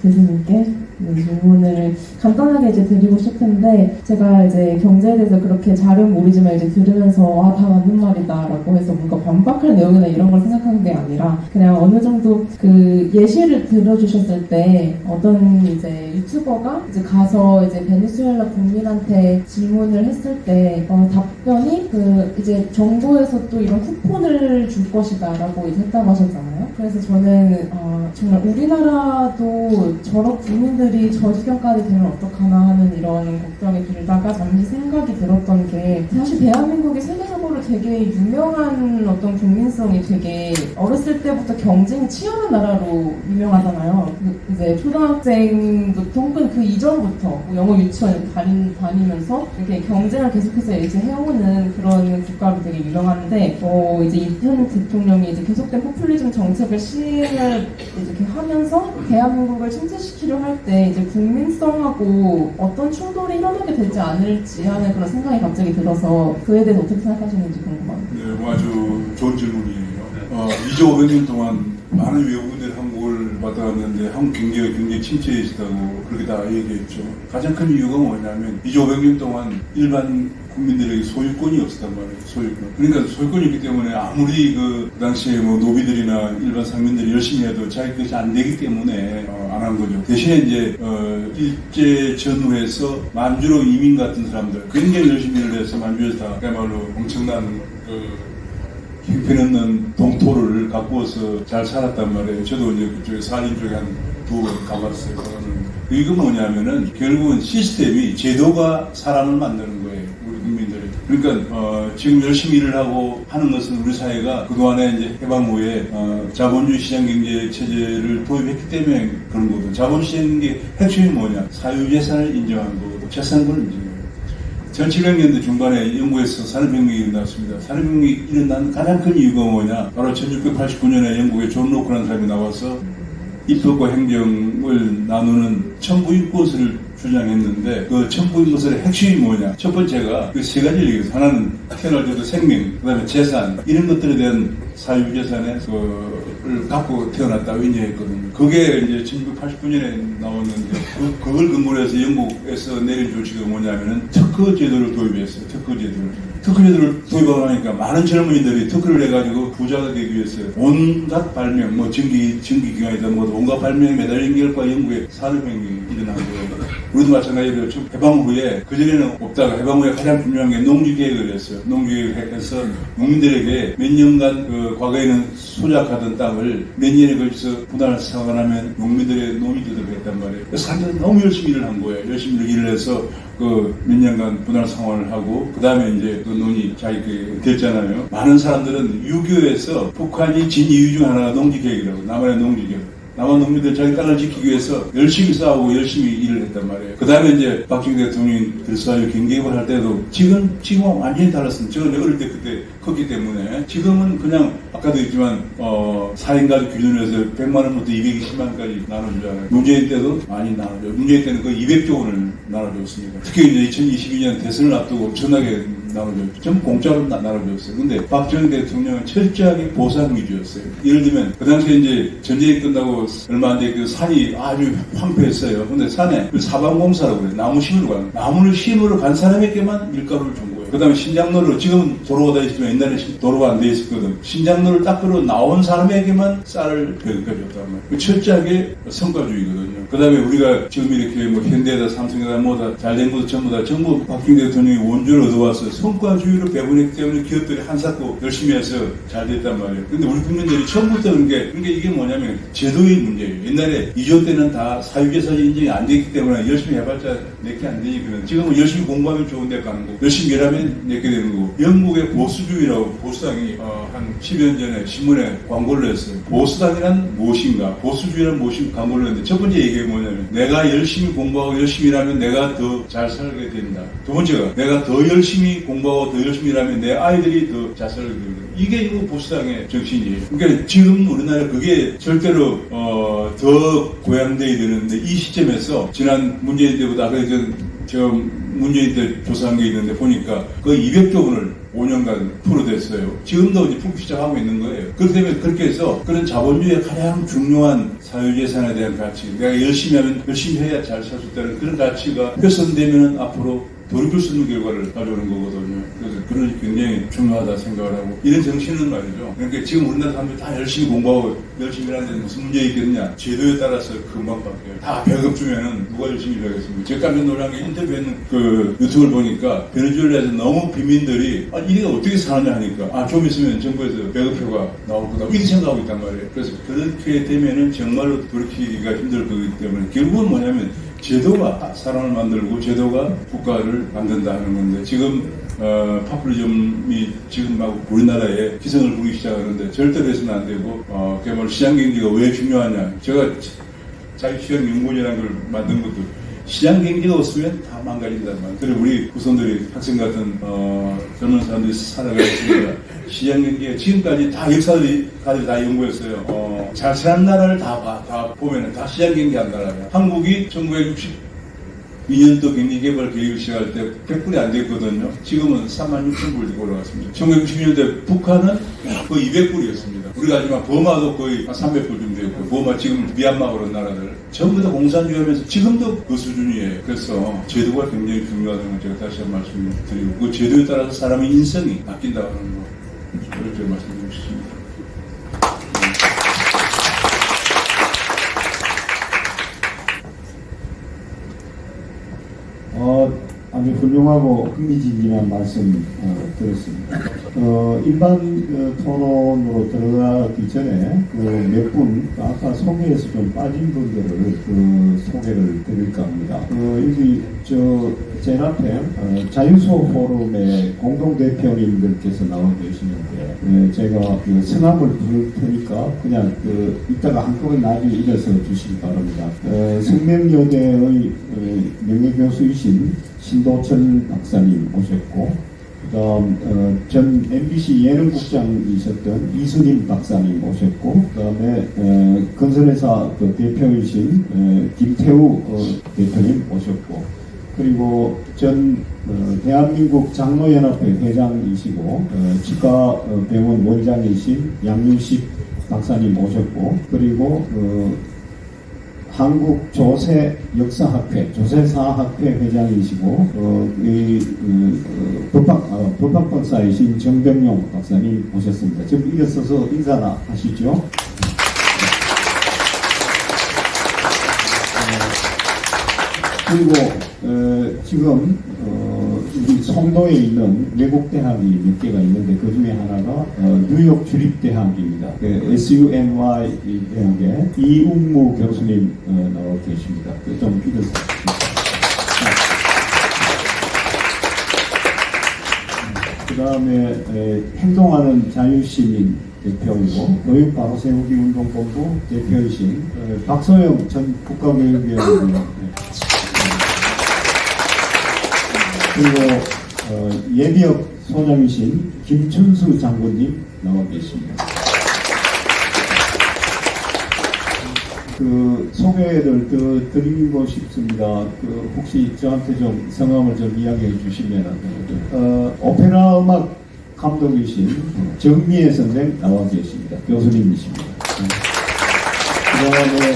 교수님께 질문을 간단하게 이제 드리고 싶은데 제가 이제 경제에 대해서 그렇게 잘은 모르지만 이제 들으면서 다 맞는 말이다라고 해서 뭔가 반박할 내용이나 이런 걸 생각한 게 아니라 그냥 어느 정도 그 예시를 들어주셨을 때 어떤 이제 유튜버가 이제 가서 이제 베네수엘라 국민한테 질문을 했을 때 답변이 그 이제 정부에서 또 이런 쿠폰을 줄 것이다라고 이제 했다고 하셨잖아요. 그래서 저는 정말 우리나라도 저런 국민들이 저 지경까지 되면 어떡하나 하는 이런 걱정이 들다가 잠시 생각이 들었던 게 사실 대한민국이 세계적으로 되게 유명한 어떤 국민성이 되게 어렸을 때부터 경쟁이 치열한 나라로 유명하잖아요. 이제 초등학생부터 혹은 그 이전부터 뭐 영어 유치원 다니면서 이렇게 경쟁을 계속해서 이제 해오는 그런 국가로 되게 유명한데 이제 이현 대통령이 이제 계속된 포퓰리즘 정책을 시행을 이렇게 하면서 대한민국을 침체시키려 할 때 이제 국민성하고 어떤 충돌이 일어나게 되지 않을지 하는 그런 생각이 갑자기 들어서 그에 대해서 어떻게 생각하시는지 궁금합니다. 네, 뭐 아주 좋은 질문이에요. 2조 500년 동안 많은 외국인들이 한국을 받아왔는데 한국 경제가 굉장히 침체해지다고 그렇게 다 얘기했죠. 가장 큰 이유가 뭐냐면 2조 500년 동안 일반 국민들에게 소유권이 없었단 말이에요. 소유권. 그러니까 소유권이 있기 때문에 아무리 그 당시에 뭐 노비들이나 일반 상민들이 열심히 해도 자기 것이 안 되기 때문에 안 한 거죠. 대신에 이제 일제 전후에서 만주로 이민 같은 사람들 굉장히 열심히 일을 해서 만주에서 다 그야말로 엄청난 형편없는 동토를 가꾸어서 잘 살았단 말이에요. 저도 이제 그쪽에 살인 쪽에 한 2번 가봤어요. 이거 뭐냐면은 결국은 시스템이 제도가 사람을 만드는 거예요. 우리 국민들이. 그러니까 지금 열심히 일을 하고 하는 것은 우리 사회가 그동안에 이제 해방 후에 자본주의 시장 경제 체제를 도입했기 때문에 그런 거거든요. 자본시장 경제 핵심이 뭐냐? 사유재산을 인정하는 거거든요. 재산권을 인정해요. 1700년대 중반에 영국에서 산업혁명이 일어났습니다. 산업혁명이 일어난 가장 큰 이유가 뭐냐? 바로 1689년에 영국의 존 로크라는 사람이 나와서 입법과 행정을 나누는 천부인권서를 주장했는데 그 천부인권서의 핵심이 뭐냐? 첫 번째가 그 세 가지를 얘기해서 하나는 태어날 때도 생명, 그 다음에 재산 이런 것들에 대한 사유재산을 갖고 태어났다고 인정했거든요. 그게 이제 1989년에 나왔는데 그걸 근거로 해서 영국에서 내린 조치가 뭐냐면은 특허 제도를 도입했어요. 특허 제도를 도입하고 나니까 많은 젊은이들이 특허를 해가지고 부자가 되기 위해서 온갖 발명, 뭐 전기기관이다 뭐 온갖 발명에 매달린 결과 영국의 산업혁명이 일어난 거예요. 우리도 마찬가지로 해방 후에 그전에는 없다가 해방 후에 가장 중요한 게 농지계획을 했어요. 농지계획을 해서 농민들에게 몇 년간 그 과거에는 소작하던 땅을 몇 년에 걸쳐서 분할을 사고 나면 농민들의 노임이 되도록 했단 말이에요. 그래서 사람들은 너무 열심히 일을 한 거예요. 열심히 일을 해서 그 몇 년간 분할 상환을 하고 그 다음에 이제 그 논의 잘 됐잖아요. 많은 사람들은 6.25에서 북한이 진 이유 중 하나가 농지개혁이라고, 남한의 농지개혁. 남한 농민들 자기 땅을 지키기 위해서 열심히 싸우고 열심히 일을 했단 말이에요. 그 다음에 이제 박정희 대통령이 들어서 경계개혁을 할 때도 지금은 완전히 달랐습니다. 저는 어릴 때 그때 컸기 때문에 지금은 그냥 아까도 했지만 4인 가족 기준에서 100만 원부터 220만까지 나눠주잖아요. 문재인 때도 많이 나눠줘. 문재인 때는 거의 200조 원을 나눠줬습니다. 특히 이제 2022년 대선을 앞두고 엄청나게 나눠줬죠. 전부 공짜로 나눠줬어요. 근데 박정희 대통령은 철저하게 보상 위주였어요. 예를 들면 그 당시에 이제 전쟁이 끝나고 얼마 안 돼 그 산이 아주 황폐했어요. 근데 산에 그 사방공사라고 그래요. 나무 심으러 가는. 나무를 심으러 간 사람에게만 밀가루를 준 거예요. 그 다음에 신장로를, 지금은 도로가 다 있지만 옛날에 도로가 안 돼 있었거든. 신장로를 닦으러 나온 사람에게만 쌀을 배급해줬단 말이에요. 그 철저하게 성과주의거든요. 그 다음에 우리가 지금 이렇게 뭐 현대다, 삼성이다, 뭐다 잘된 것도 전부 박정희 대통령이 원조를 얻어와서 성과주의로 배분했기 때문에 기업들이 한사코 열심히 해서 잘 됐단 말이에요. 근데 우리 국민들이 처음부터 그러니까 이게 뭐냐면 제도의 문제예요. 옛날에 2조 때는 다 사유재산이 인정이 안 되기 때문에 열심히 해봤자 내게 안 되니까 지금은 열심히 공부하면 좋은 데 가는 거고 열심히 일하면 내게 되는 거고 영국의 보수주의라고 보수당이 한 10여 년 전에 신문에 광고를 했어요. 보수당이란 무엇인가? 보수주의란 무엇인가? 광고를 했는데 첫 번째 얘기가 뭐냐면 내가 열심히 공부하고 열심히 일하면 내가 더 잘 살게 된다. 두 번째가 내가 더 열심히 공부하고 더 열심히 일하면 내 아이들이 더 잘 살게 된다. 이게 이거 보수당의 정신이에요. 그러니까 지금 우리나라 그게 절대로 더 고양돼야 되는데 이 시점에서 지난 문재인 때보다 저 문재인 때 조사한 게 있는데 보니까 거의 200조 원을 5년간 풀어댔어요. 지금도 이제 풀기 시작하고 있는 거예요. 그렇기 때문에 그렇게 해서 그런 자본주의의 가장 중요한 사유재산에 대한 가치, 내가 열심히 하면 열심히 해야 잘 살 수 있다는 그런 가치가 훼손되면 앞으로 돌이킬 수 있는 결과를 가져오는 거거든요. 그래서 그런 굉장히 중요하다 생각을 하고 이런 정신은 말이죠. 그러니까 지금 우리나라 사람들이 다 열심히 공부하고 열심히 하는데 무슨 문제 있겠느냐. 제도에 따라서 금방 바뀌어요. 다 배급 주면은 누가 열심히 일하겠습니까? 제가 깜짝 놀란 게 인터뷰했는 그 유튜브를 보니까 베네수엘라에서 너무 빈민들이 이리가 어떻게 사느냐 하니까 좀 있으면 정부에서 배급표가 나올 거다 이렇게 생각하고 있단 말이에요. 그래서 그렇게 되면은 정말로 돌이키기가 힘들 거기 때문에 결국은 뭐냐면 제도가 사람을 만들고 제도가 국가를 만든다 하는 건데 지금 파퓰리즘이 지금 막 우리나라에 기승을 부리기 시작하는데 절대로 해서는 안 되고 그야말로 시장경제가 왜 중요하냐. 제가 자유시장연구원이라는 걸 만든 것도 시장경제가 없으면 다 망가진단 말이에요. 그리고 우리 후손들이 학생 같은 젊은 사람들이 살아가고 있습니다. 시장경제가 지금까지 다 역사들이 다 연구했어요. 잘 사는 나라를 다 보면은 다 시장경제 한 나라예요. 한국이 1962년도 경제개발 계획을 시작할 때 100불이 안 됐거든요. 지금은 36,000불 올라갔습니다. 1960년대 북한은 거의 200불이었습니다. 우리가 하지만 버마도 거의 300불 정도 됐고, 버마 지금 미얀마 그런 나라들 전부 다 공산주의 하면서 지금도 그 수준이에요. 그래서 제도가 굉장히 중요하다는 걸 제가 다시 한번 말씀드리고, 그 제도에 따라서 사람의 인성이 바뀐다고 하는 거, 그렇게 말씀드리고 싶습니다. 아주 훌륭하고 흥미진진한 말씀 들었습니다. 일반 토론으로 들어가기 전에 몇 분 아까 소개에서 좀 빠진 분들을 소개를 드릴까 합니다. 여기 제 앞에 자유소 포럼의 공동 대표님들께서 나와 계시는데 제가 성함을 부를 테니까 그냥 이따가 한꺼번에 나중에 일어서 주시기 바랍니다. 생명여대의 명예교수이신 신도철 박사님 오셨고, 그다음 전 MBC 예능국장이셨던 이순임 박사님 오셨고, 그다음에 건설회사 대표이신 김태우 대표님 오셨고, 그리고 전 대한민국 장로연합회 회장이시고 치과병원 원장이신 양윤식 박사님 오셨고, 그리고 한국 조세 역사학회, 조세사학회 회장이시고, 법학박사이신 정병용 박사님 오셨습니다. 지금 일어서서 인사나 하시죠. 그리고 지금 우리 송도에 있는 외국 대학이 몇 개가 있는데 그 중에 하나가 뉴욕 주립대학입니다. SUNY 대학에 이웅무 교수님 나와 계십니다. 좀 일어서 그 다음에 행동하는 자유시민 대표이고 교육바로세우기운동본부 대표이신 박소영 전 국가교육위원님, 그리고 예비역 소장이신 김춘수 장군님 나와 계십니다. 그 소개를 드리고 싶습니다. 혹시 저한테 좀 성함을 좀 이야기해 주시면 오페라 음악 감독이신 정미애 선생 나와 계십니다. 교수님이십니다. 그 다음에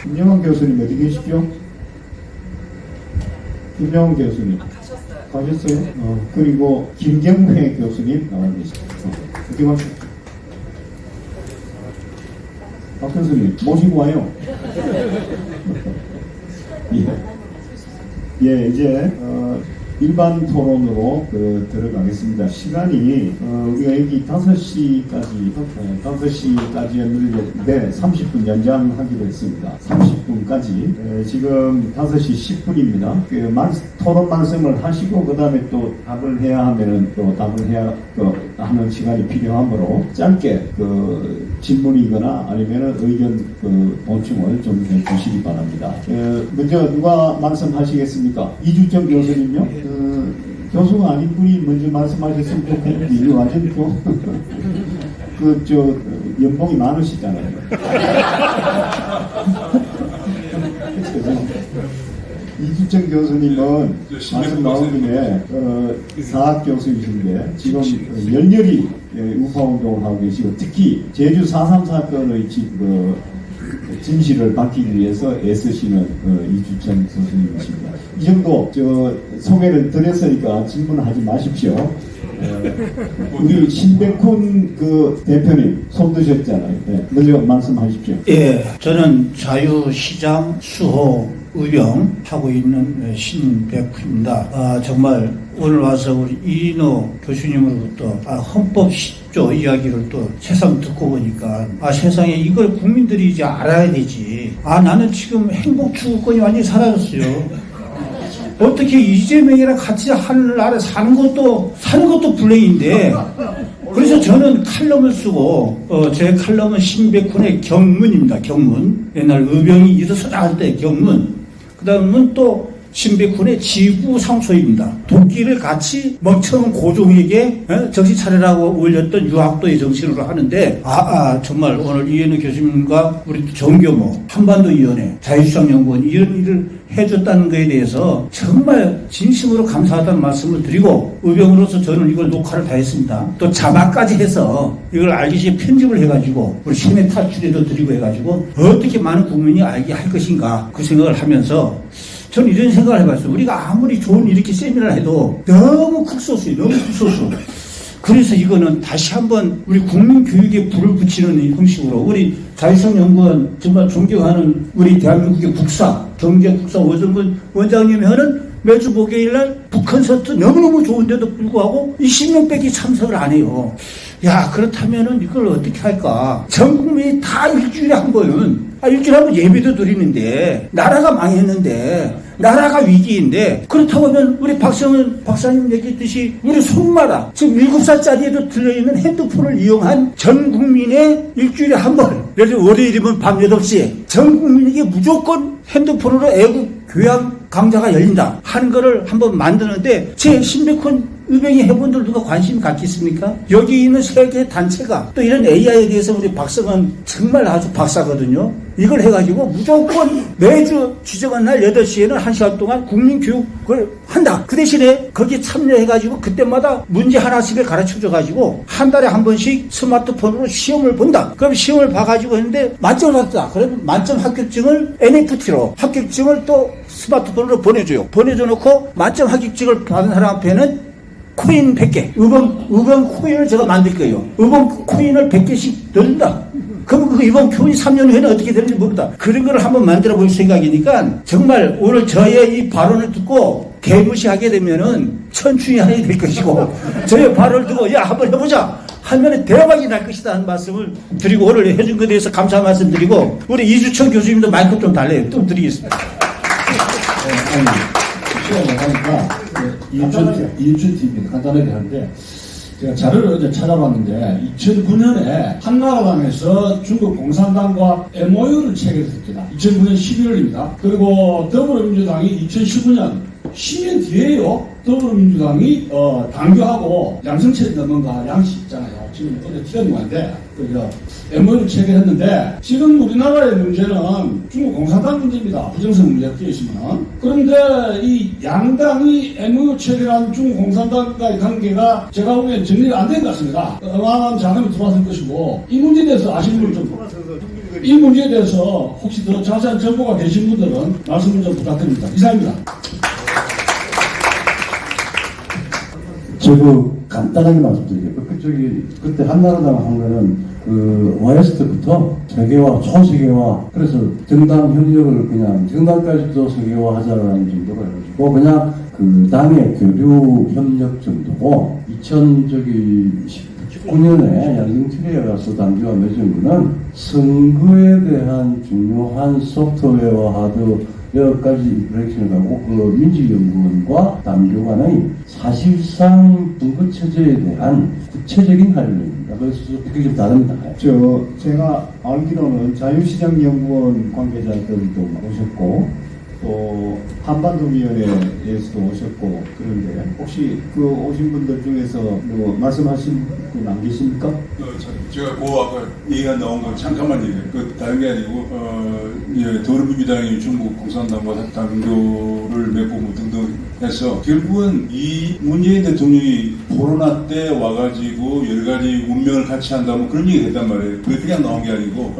김영환 교수님 어디 계시죠? 김영환 교수님 가셨어요? 그리고 김경회 교수님 나와 계십니다. 어디 가셨어요? 박 교수님 모시고 와요. 예, 이제 일반 토론으로 들어가겠습니다. 시간이 우리가 여기 5시까지였는데 30분 연장하기로 했습니다. 30분까지 지금 5시 10분입니다. 토론 말씀을 하시고 그 다음에 또 답을 해야 하면은 또 답을 해야 하는 시간이 필요하므로 짧게 질문이거나 아니면은 의견 보충을 좀 해주시기 바랍니다. 먼저 누가 말씀하시겠습니까? 이주정 교수님요? 교수가 아닌 분이 먼저 말씀하셨으면 좋겠는데 이거 완전히 연봉이 많으시잖아요. 이주정 교수님은 말씀 나온 김에 사학 교수이신데 지금 열렬히 우파운동을 하고 계시고 특히 제주 4.3 사건의 진실을 밝히기 위해서 애쓰시는 이주정 교수님이십니다. 이 정도 소개를 드렸으니까 질문하지 마십시오. 우리 신백훈 대표님 손 드셨잖아요. 네, 먼저 말씀하십시오. 예, 저는 자유시장 수호 의병 하고 있는 신백훈입니다. 정말 오늘 와서 우리 이인호 교수님으로부터 헌법 10조 이야기를 또 새삼 듣고 보니까 세상에 이걸 국민들이 이제 알아야 되지. 나는 지금 행복 추구권이 완전히 사라졌어요. 어떻게 이재명이랑 같이 하늘 아래 사는 것도 불행인데. 그래서 저는 칼럼을 쓰고 제 칼럼은 신백훈의 경문입니다. 경문. 옛날 의병이 일어서자 할 때 경문. 그 다음은 또 신백훈의 지구상소입니다. 도끼를 같이 멍청한 고종에게 정신 차리라고 올렸던 유학도의 정신으로 하는데 정말 오늘 이현우 교수님과 우리 정교모 한반도위원회 자유시장연구원 이런 일을 해줬다는 것에 대해서 정말 진심으로 감사하다는 말씀을 드리고 의병으로서 저는 이걸 녹화를 다 했습니다. 또 자막까지 해서 이걸 알기 편집을 해가지고 우리 시내 탈출에도 드리고 해가지고 어떻게 많은 국민이 알게 할 것인가 그 생각을 하면서 저는 이런 생각을 해봤어요. 우리가 아무리 좋은 이렇게 세미나를 해도 너무 극소수예요. 너무 극소수. 그래서 이거는 다시 한번 우리 국민교육에 불을 붙이는 형식으로 우리 자유시장연구원 정말 존경하는 우리 대한민국의 국사 경제국사 오정근 원장님이 하는 매주 목요일날 북콘서트 너무너무 좋은데도 불구하고 20명밖에 참석을 안 해요. 그렇다면은 이걸 어떻게 할까? 전 국민이 다 일주일에 한 번은 일주일에 한 번 예배도 드리는데 나라가 망했는데 나라가 위기인데 그렇다고 하면 우리 박성은 박사님 얘기했듯이 우리 손마다 지금 7살짜리에도 들려있는 핸드폰을 이용한 전 국민의 일주일에 한 번 예를 들어 월요일이면 밤 8시에 전 국민에게 무조건 핸드폰으로 애국 교양 강좌가 열린다 하는 거를 한번 만드는데 제 신백훈 의병이 해본들 누가 관심이 갖겠습니까? 여기 있는 세계 단체가 또 이런 AI에 대해서 우리 박성은 정말 아주 박사거든요. 이걸 해가지고 무조건 매주 지정한 날 8시에는 1시간 동안 국민교육을 한다. 그 대신에 거기에 참여해가지고 그때마다 문제 하나씩을 가르쳐줘가지고 한 달에 한 번씩 스마트폰으로 시험을 본다. 그럼 시험을 봐가지고 했는데 만점을 받았다. 그러면 만점 합격증을 NFT로 합격증을 또 스마트폰으로 보내줘요. 보내줘놓고 만점 합격증을 받은 사람 앞에는 코인 100개, 의병 코인을 제가 만들 거예요. 의병 코인을 100개씩 넣는다. 그럼 그 이번 코인이 3년 후에는 어떻게 되는지 모른다. 그런 거를 한번 만들어 볼 생각이니까 정말 오늘 저의 이 발언을 듣고 개무시하게 되면은 천추위하게 될 것이고 저의 발언을 듣고 한번 해보자 하면 대박이 날 것이다 하는 말씀을 드리고 오늘 해준 것에 대해서 감사 말씀 드리고 우리 이주천 교수님도 마이크 좀 달래요. 좀 드리겠습니다. 시간을 하니까 이윤춘 TV입니다. 간단하게 하는데, 제가 자료를 어제 찾아봤는데 2009년에 한나라당에서 중국 공산당과 MOU를 체결했습니다. 2009년 12월입니다. 그리고 더불어민주당이 2019년 10년 뒤에요. 더불어민주당이 당규하고 양성철이 넘는가 양식 있잖아요. 지금 어제 튀어는 건데 MOU를 체결했는데 지금 우리나라의 문제는 중국 공산당 문제입니다. 부정선 문제가 끼어있으면. 그런데 이 양당이 MOU 체결한 중국 공산당과의 관계가 제가 보기엔 정리가 안 된 것 같습니다. 어마어마한 자금이 들어왔을 것이고 이 문제에 대해서 아시는 분 좀, 이 문제에 대해서 혹시 더 자세한 정보가 계신 분들은 말씀을 좀 부탁드립니다. 이상입니다. 저도 간단하게 말씀드릴게요. 그때 한나라당 한 거는 OST부터 세계화, 초세계화, 그래서 정당 현역을 그냥 정당까지도 세계화하자라는 정도로 해가지고 그냥 당의 교류 협력 정도고 2019년에 양정철에 가서 당규가 맺은 거는 선거에 대한 중요한 소프트웨어와 하드 여러 가지 인프렉션을 하고 민주연구원과 당교관의 사실상 선거체제에 대한 구체적인 활용입니다. 그래서 그게 좀 다릅니다. 제가 알기로는 자유시장연구원 관계자들도 오셨고 또 한반도위원회에서도 오셨고 그런데 혹시 오신 분들 중에서 말씀하신 분 안 계십니까? 제가 아까 얘기가 나온 거 잠깐만 얘기해요. 다른 게 아니고 더불어민주당이 중국 공산당과 당교를 맺고 뭐 등등 해서 결국은 이 문재인 대통령이 코로나 때 와가지고 여러 가지 운명을 같이 한다면 그런 얘기 됐단 말이에요. 그게 그냥 나온 게 아니고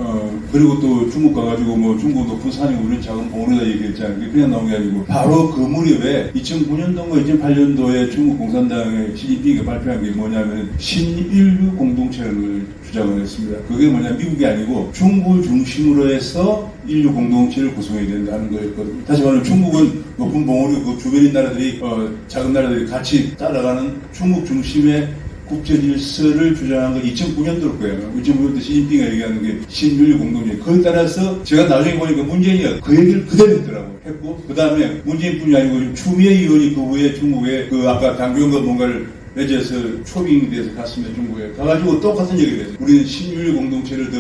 그리고 또 중국 가가지고 뭐 중국 높은 산이 우리는 작은 봉우리다 얘기했잖아요. 그게 그냥 나온 게 아니고 바로 그 무렵에 2009년도인가 2008년도에 중국 공산당의 시진핑이 발표한 게 뭐냐면 신인류 공동체를 주장을 했습니다. 그게 뭐냐 미국이 아니고 중국을 중심으로 해서 인류 공동체를 구성해야 된다는 거였거든요. 다시 말하면 중국은 높은 봉우리 그 주변인 나라들이 작은 나라들이 같이 따라가는 중국 중심의 국제 질서를 주장한 건 2009년도일 거예요. 2009년도 시진핑이 얘기하는 게 신인류 공동체. 그에 따라서 제가 나중에 보니까 문재인이 그 얘기를 그대로 했더라고요. 했고 그 다음에 문재인뿐이 아니고 추미애 의원이 그 후에 중국에 아까 당교인가 뭔가를 맺어서 초빙이 돼서 갔습니다. 중국에 가가지고 똑같은 얘기를 했어요. 우리는 신인류 공동체를 더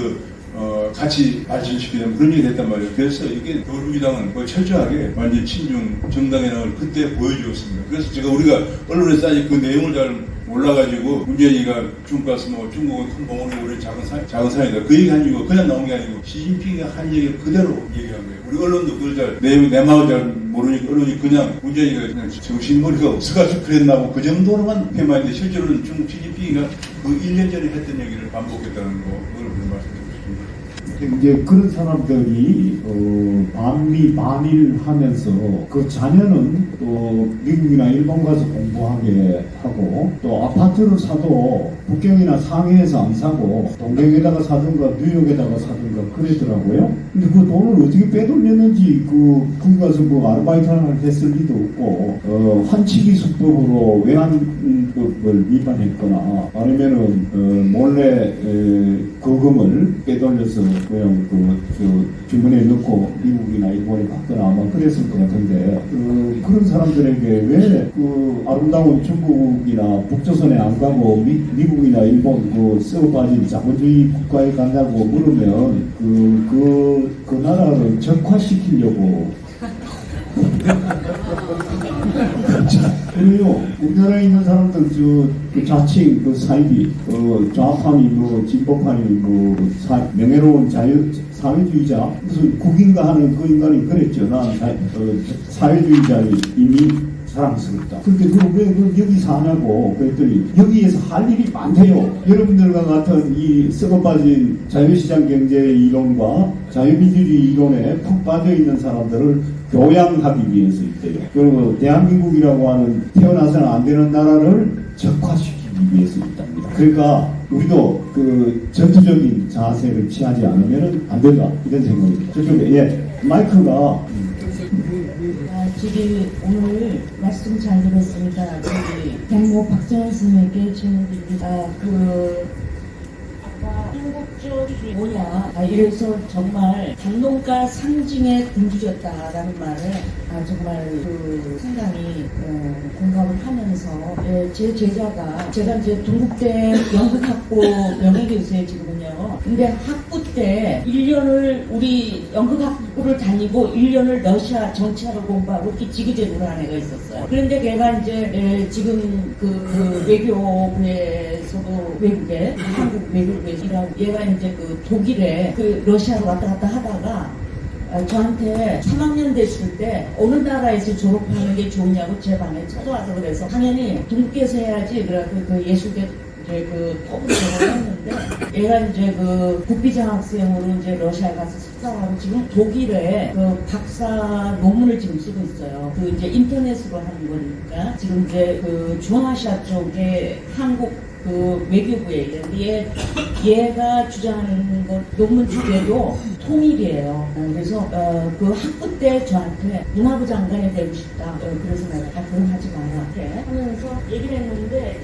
같이 발전시키려면 그런 얘기를 했단 말이에요. 그래서 이게 더불어민주당은 철저하게 완전 친중 정당의 나을 그때 보여주었습니다. 그래서 우리가 언론에서 아직 그 내용을 잘 몰라가지고 문재인이가 중국 가서 뭐 중국은 큰 봉우리 우리 작은 산이다. 그 얘기 한 이유가 그냥 나온 게 아니고 시진핑이 한 얘기를 그대로 얘기한 거예요. 우리 언론도 그걸 잘 내 마음을 잘 모르니까 언론이 그냥 문재인이가 그냥 정신머리가 없어가지고 그랬나고 그 정도로만 폐마했는데 실제로는 중국 시진핑이가 그 1년 전에 했던 얘기를 반복했다는 거 그걸 말씀드립니다. 이제 그런 사람들이 반미 반일 하면서 그 자녀는 또 미국이나 일본 가서 공부하게 하고 또 아파트를 사도 북경이나 상해에서 안 사고 동경에다가 사든가 뉴욕에다가 사든가 그러더라고요. 근데 그 돈을 어떻게 빼돌렸는지 거기 가서 뭐 아르바이트를 했을 리도 없고 환치기 수법으로 외환법을 위반했거나 아니면은 몰래 거금을 빼돌려서 그냥 주머니에 넣고 미국이나 일본에 갔거나 아마 그랬을 것 같은데 그런 사람들에게 왜 아름다운 중국이나 북조선에 안 가고 미국이나 일본 썩어 빠진 자본주의 국가에 간다고 물으면 그 나라를 적화시키려고 그래요. 우리나라에 있는 사람들 자칭 사이비 좌파니 진보파니 명예로운 사회주의자 무슨 국인가 하는 그 인간이 그랬죠. 난 사회주의자의 이미 사랑스럽다. 근데 왜 여기 사냐고 그랬더니 여기에서 할 일이 많대요. 여러분들과 같은 이 썩어빠진 자유시장 경제 이론과 자유민주주의 이론에 푹 빠져있는 사람들을 교양하기 위해서 있대요. 그리고 대한민국이라고 하는 태어나서는 안 되는 나라를 적화시키기 위해서 있답니다. 그러니까 우리도 전투적인 자세를 취하지 않으면 안 된다. 이런 생각입니다. 저쪽에 마이크가 저기 오늘 말씀 잘 들었습니다. 경모 박정현 선생님께 질문드립니다. 한국적이 뭐냐. 이래서 정말 장동가 상징에 굶주렸다라는 말에 정말 그 상당히 공감을 하면서 제 제자가 제가 이제 동국대 연극학부 명예교수에 지금은요. 근데 학부 때 1년을 우리 연극학부를 다니고 1년을 러시아 정치학을 공부하고 이렇게 지그재그로 한 애가 있었어요. 그런데 걔가 이제 지금 그 외교부에서도 외국에 한국 외교부에서 일하고 얘가 이제 그 독일에 그 러시아로 왔다 갔다 하다가 저한테 3학년 됐을 때 어느 나라에서 졸업하는 게 좋냐고 제 방에 찾아와서 그래서 당연히 동국에서 해야지 그래갖고 그 예술계 이제 그 토브를 했는데 얘가 이제 그 국비장학생으로 이제 러시아에 가서 석사하고 지금 독일에 그 박사 논문을 지금 쓰고 있어요. 그 이제 인터넷으로 하는 거니까 지금 이제 그 중앙아시아 쪽에 한국 그 외교부에 있는데 얘가 주장하는 것 논문 주제도 통일이에요. 그래서 그 학부 때 저한테 문화부 장관이 되고 싶다. 그래서 내가 그럼 하지 마라. 이렇게 하면서 얘기를 했는데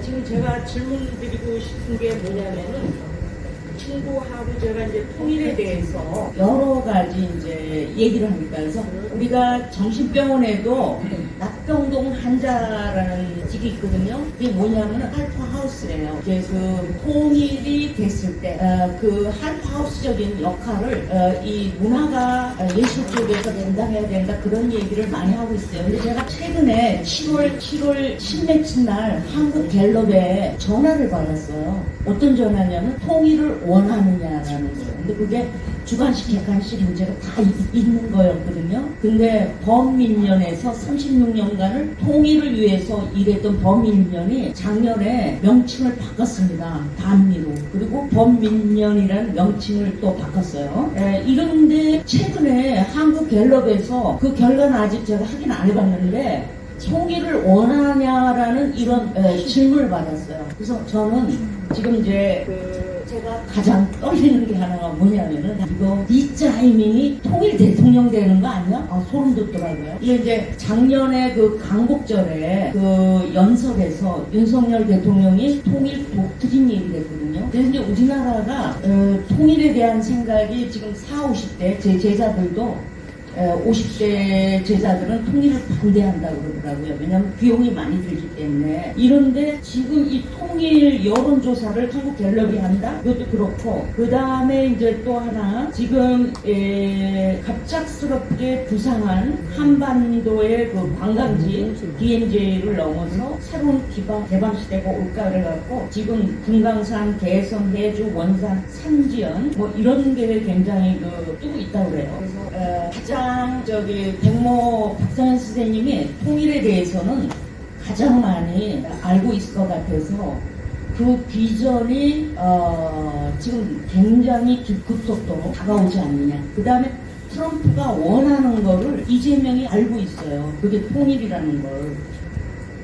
지금 제가 질문 드리고 싶은 게 뭐냐면은 친구하고 제가 이제 통일에 대해서 여러 가지 이제 얘기를 하니까 그래서 우리가 정신병원에도 낙병동 환자라는 직이 있거든요. 이게 뭐냐면은 할프하우스래요. 이제 그 통일이 됐을 때 그 할프하우스적인 역할을 이 문화가 예술 쪽에서 담당해야 된다 그런 얘기를 많이 하고 있어요. 근데 제가 최근에 7월 10며칠 날 한국 갤럽에 전화를 받았어요. 어떤 전화냐면 통일을 원하느냐라는 거예요. 근데 그게 주관식, 객관식 문제가 다 있는 거였거든요. 근데 범민련에서 36년간을 통일을 위해서 일했던 범민련이 작년에 명칭을 바꿨습니다. 반미로. 그리고 범민련이라는 명칭을 또 바꿨어요. 이런데 최근에 한국 갤럽에서 그 결과는 아직 제가 확인 안 해봤는데 통일을 원하냐라는 이런 질문을 받았어요. 그래서 저는 지금 이제 제가 가장 떨리는 게 하나가 뭐냐면은 이거 이짜이밍이 통일 대통령 되는 거 아니야? 소름 돋더라고요. 이게 이제 작년에 그 강복절에 그 연설에서 윤석열 대통령이 통일 독트린 얘기를 했거든요. 그래서 이제 우리나라가 통일에 대한 생각이 지금 40, 50대 제 제자들도 50대 제자들은 통일을 반대한다고 그러더라고요. 왜냐하면 비용이 많이 들기 때문에. 이런데 지금 이 통일 여론조사를 한국 갤럽이 한다? 이것도 그렇고 그 다음에 이제 또 하나 지금 갑작스럽게 부상한 한반도의 그 관광지 DMZ를 넘어서 새로운 개방 시대가 올까 그래갖고 지금 금강산, 개성, 해주, 원산, 삼지연 뭐 이런 게 굉장히 뜨고 있다고 그래요. 그래서 가장 백모 박상현 선생님이 통일에 대해서는 가장 많이 알고 있을 것 같아서 그 비전이 지금 굉장히 급속도로 다가오지 않느냐. 그 다음에 트럼프가 원하는 거를 이재명이 알고 있어요. 그게 통일이라는 걸.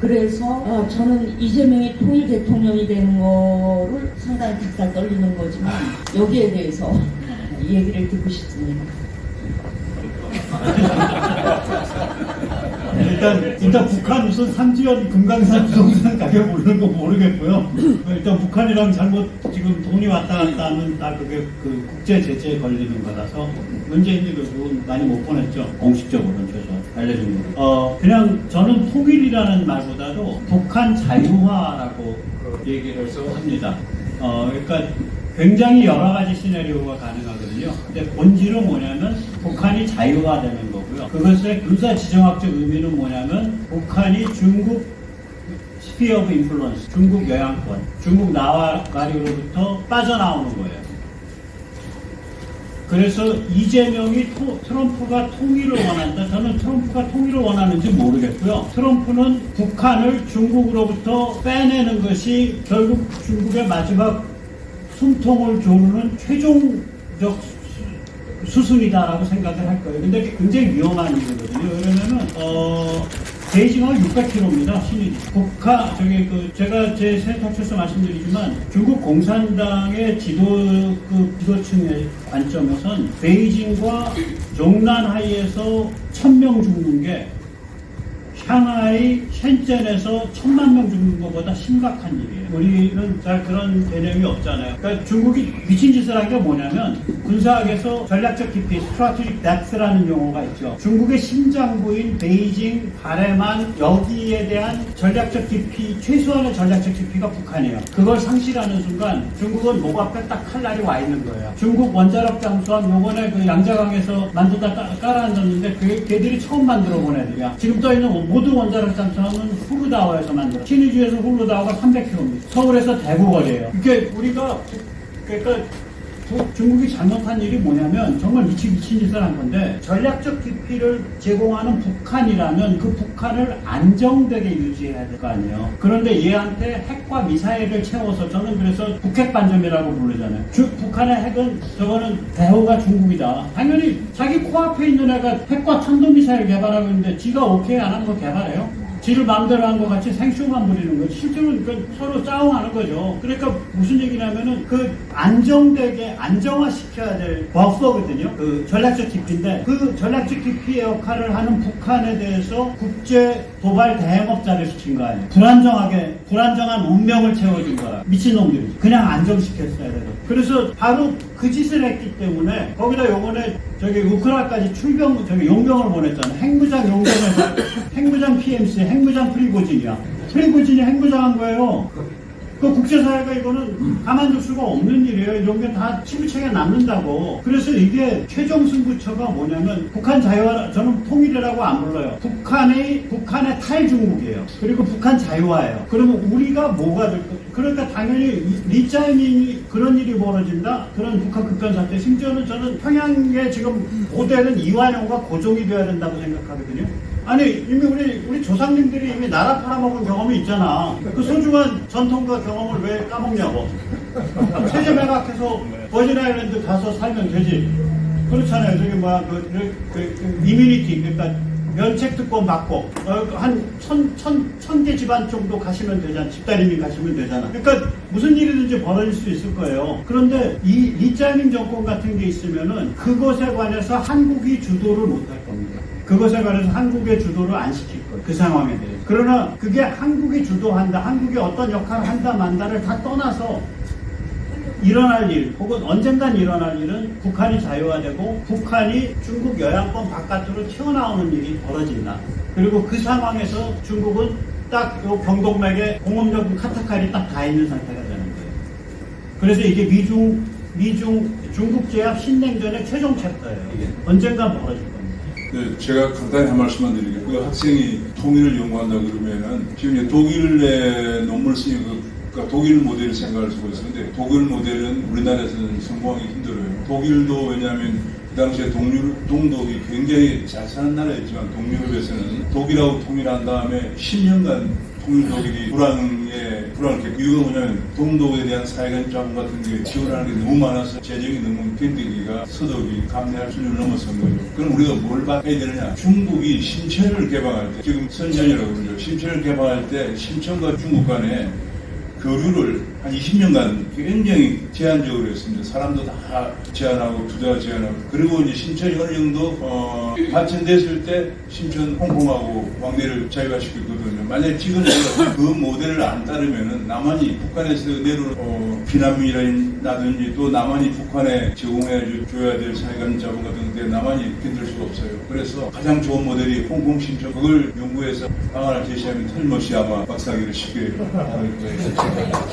그래서 저는 이재명이 통일 대통령이 되는 거를 상당히 닭살 떨리는 거지만 여기에 대해서 얘기를 듣고 싶습니다. 일단 북한 무슨 삼지연 금강산 부동산 가격 오르는 거 모르겠고요. 일단 북한이랑 잘못 지금 돈이 왔다 갔다 하면 다 그게 그 국제 제재에 걸리는 거라서 문재인이 결국은 많이 못 보냈죠. 공식적으로는 최소 알려준 거. 그냥 저는 통일이라는 말보다도 북한 자유화라고 얘기를 합니다. 그러니까 굉장히 여러 가지 시나리오가 가능하거든요. 근데 본질은 뭐냐면 북한이 자유화되는 거고요. 그것의 군사 지정학적 의미는 뭐냐면 북한이 중국 스피어 오브 인플루언스, 중국 영향권, 중국 나와가리로부터 빠져나오는 거예요. 그래서 이재명이 트럼프가 통일을 원한다. 저는 트럼프가 통일을 원하는지 모르겠고요. 트럼프는 북한을 중국으로부터 빼내는 것이 결국 중국의 마지막 숨통을 조르는 최종적 수순이다라고 생각을 할 거예요. 근데 굉장히 위험한 일이거든요. 왜냐면은 베이징은 600km입니다. 신이. 제가 제 센터에서 말씀드리지만 중국 공산당의 지도층의 관점에선 베이징과 종난 하이에서 1000명 죽는 게 상하이, 셴젠에서 1000만 명 죽는 것보다 심각한 일이에요. 우리는 잘 그런 개념이 없잖아요. 그러니까 중국이 미친 짓을 한 게 뭐냐면 군사학에서 전략적 깊이, strategic depth라는 용어가 있죠. 중국의 심장부인 베이징, 바레만 여기에 대한 전략적 깊이, 최소한의 전략적 깊이가 북한이에요. 그걸 상실하는 순간 중국은 목 앞에 딱 칼날이 와 있는 거예요. 중국 원자력 잠수함 요번에 그 양자강에서 만들다 깔아앉았는데 걔들이 처음 만들어 본 애들이야. 지금 떠 있는 모든 원자력 잠수함은 후르다오에서 만들어. 신의주에서 후르다오가 300km. 서울에서 대구 거리예요. 이게 우리가 그러니까 중국이 잘못한 일이 뭐냐면 정말 미친 짓을 한 건데 전략적 깊이를 제공하는 북한이라면 그 북한을 안정되게 유지해야 될 거 아니에요. 그런데 얘한테 핵과 미사일을 채워서 저는 그래서 북핵 반점이라고 부르잖아요. 북한의 핵은 저거는 대우가 중국이다. 당연히 자기 코앞에 있는 애가 핵과 탄도미사일 개발하고 있는데 지가 오케이 안 한 거 개발해요? 지를 마음대로 한 것 같이 생쇼만 부리는 거죠. 실제로는 서로 싸움하는 거죠. 그러니까 무슨 얘기냐면은 그 안정되게 안정화시켜야 될 버퍼거든요. 그 전략적 깊이인데 그 전략적 깊이의 역할을 하는 북한에 대해서 국제 도발 대행업자를 시킨 거 아니에요. 불안정한 운명을 채워준 거라. 미친놈들이. 그냥 안정시켰어야 되거든. 그래서 바로 그 짓을 했기 때문에 거기다 요번에 저기 우크라이나까지 용병을 보냈잖아요. 핵무장 용병에서 핵무장 PMC, 핵무장 프리고진이야. 프리고진이 핵무장한 거예요. 그 국제사회가 이거는 가만둘 수가 없는 일이에요. 이런 게 다 치부책에 남는다고. 그래서 이게 최종 승부처가 뭐냐면 북한 자유화, 저는 통일이라고 안 불러요. 북한의 탈중국이에요. 그리고 북한 자유화예요. 그러면 우리가 뭐가 될 거? 그러니까 당연히 리짜이밍이 그런 일이 벌어진다. 그런 북한 급변 사태. 심지어는 저는 평양에 지금 모델은 이완용과 고종이 되어야 된다고 생각하거든요. 아니 이미 우리 조상님들이 이미 나라 팔아먹은 경험이 있잖아. 그 소중한 전통과 경험을 왜 까먹냐고. 세제 매각해서 버진 아일랜드 가서 살면 되지. 그렇잖아요. 저기 뭐야 이뮤니티, 그러니까 면책 특권 받고 한 1000개 집안 정도 가시면 되잖아. 집단이민 가시면 되잖아. 그러니까 무슨 일이든지 벌어질 수 있을 거예요. 그런데 이 리짜이밍 정권 같은 게 있으면은 그것에 관해서 한국이 주도를 못할 겁니다. 그것에 관해서 한국의 주도를 안 시킬 거예요. 그 상황에 대해서. 그러나 그게 한국이 주도한다, 한국이 어떤 역할을 한다 만다를 다 떠나서 일어날 일, 혹은 언젠간 일어날 일은 북한이 자유화되고 북한이 중국 영향권 바깥으로 튀어나오는 일이 벌어진다. 그리고 그 상황에서 중국은 딱 요 경동맥에 공업용 카타칼이 딱 다 있는 상태가 되는 거예요. 그래서 이게 중국 제압 신냉전의 최종 챕터예요. 이게 언젠간 벌어질 겁니다. 네, 제가 간단히 한 말씀만 드리겠습니다. 그 학생이 통일을 연구한다 그러면은 지금 이제 독일의 논문을 쓰니까 독일 모델을 생각할 수가 있었는데 독일 모델은 우리나라에서는 성공하기 힘들어요. 독일도 왜냐하면 그 당시에 동독이 굉장히 잘 사는 나라였지만 동유럽에서는 독일하고 통일한 다음에 10년간 통일 독일이 불안을 이유가 뭐냐면 동독에 대한 사회적 자본 같은 게 지원하는 게 너무 많아서 재정이 너무 견디기가 서독이 감내할 수준을 넘어선 거죠. 그럼 우리가 뭘 해야 되느냐? 중국이 신천을 개방할 때, 지금 선전이라고 그러죠. 신천을 개방할 때 신천과 중국 간에 교류를 한 20년간 굉장히 제한적으로 했습니다. 사람도 다 제한하고 투자 제한하고. 그리고 이제 신천이 어느 정도 발전됐을 때 신천 홍콩하고 왕래를 자유화시켰거든요. 만약에 지금 그 모델을 안 따르면은 남한이 북한에서 내려올 비난민이라든지 또 남한이 북한에 제공해 줘야 될 사회관 자본 같은 데 남한이 견딜 수가 없어요. 그래서 가장 좋은 모델이 홍콩 신천, 그걸 연구해서 방안을 제시하면 틀림없이 아마 박사학위를 쉽게 받을 거예요.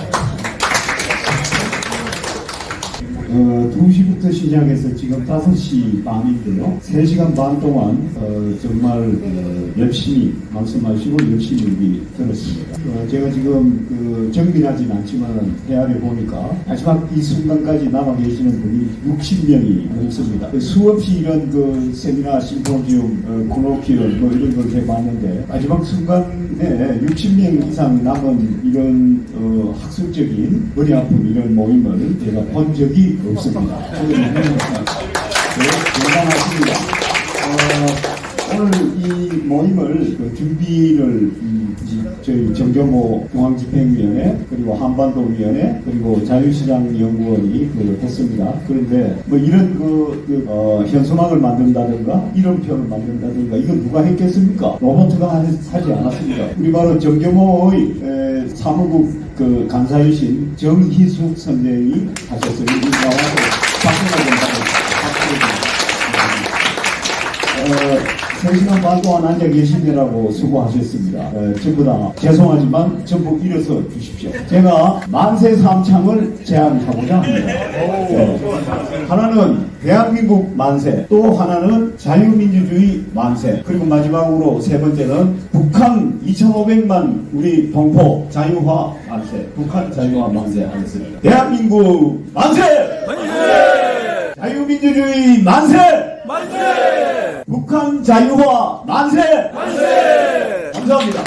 2시부터 시작해서 지금 5시 반인데요. 3시간 반 동안 정말 열심히 말씀하시고 열심히 얘기 들었습니다. 제가 지금 정빈하진 않지만 헤아려 보니까 마지막 이 순간까지 남아 계시는 분이 60명이 넘습니다. 수없이 이런 세미나, 심포지움, 콜로퀴얼 이런 걸 해봤는데 마지막 순간에 60명 이상 남은 이런 학술적인 머리 아픈 이런 모임을 제가 본 적이 없습니다. 대단하십니다. 오늘 이 모임 모임을 그 준비를 저희 정경호 중앙집행위원회 그리고 한반도위원회 그리고 자유시장연구원이 했습니다. 그런데 뭐 이런 현수막을 만든다든가 이름표를 만든다든가 이건 누가 했겠습니까? 로봇가 하지 않았습니다. 우리 바로 정경호의 사무국 간사이신 정희숙 선생이 하셨어요. 이 나와서 박수가 된다고. 3시간 반 동안 앉아 계시느라고 수고하셨습니다. 전부 다 죄송하지만 전부 일어서 주십시오. 제가 만세 삼창을 제안하고자 합니다. 하나는 대한민국 만세, 또 하나는 자유민주주의 만세, 그리고 마지막으로 세 번째는 북한 2,500만 우리 동포 자유화 만세, 북한 자유화 만세 하겠습니다. 대한민국 만세! 만세! 자유민주주의 만세! 만세! 북한 자유화 만세! 만세! 감사합니다.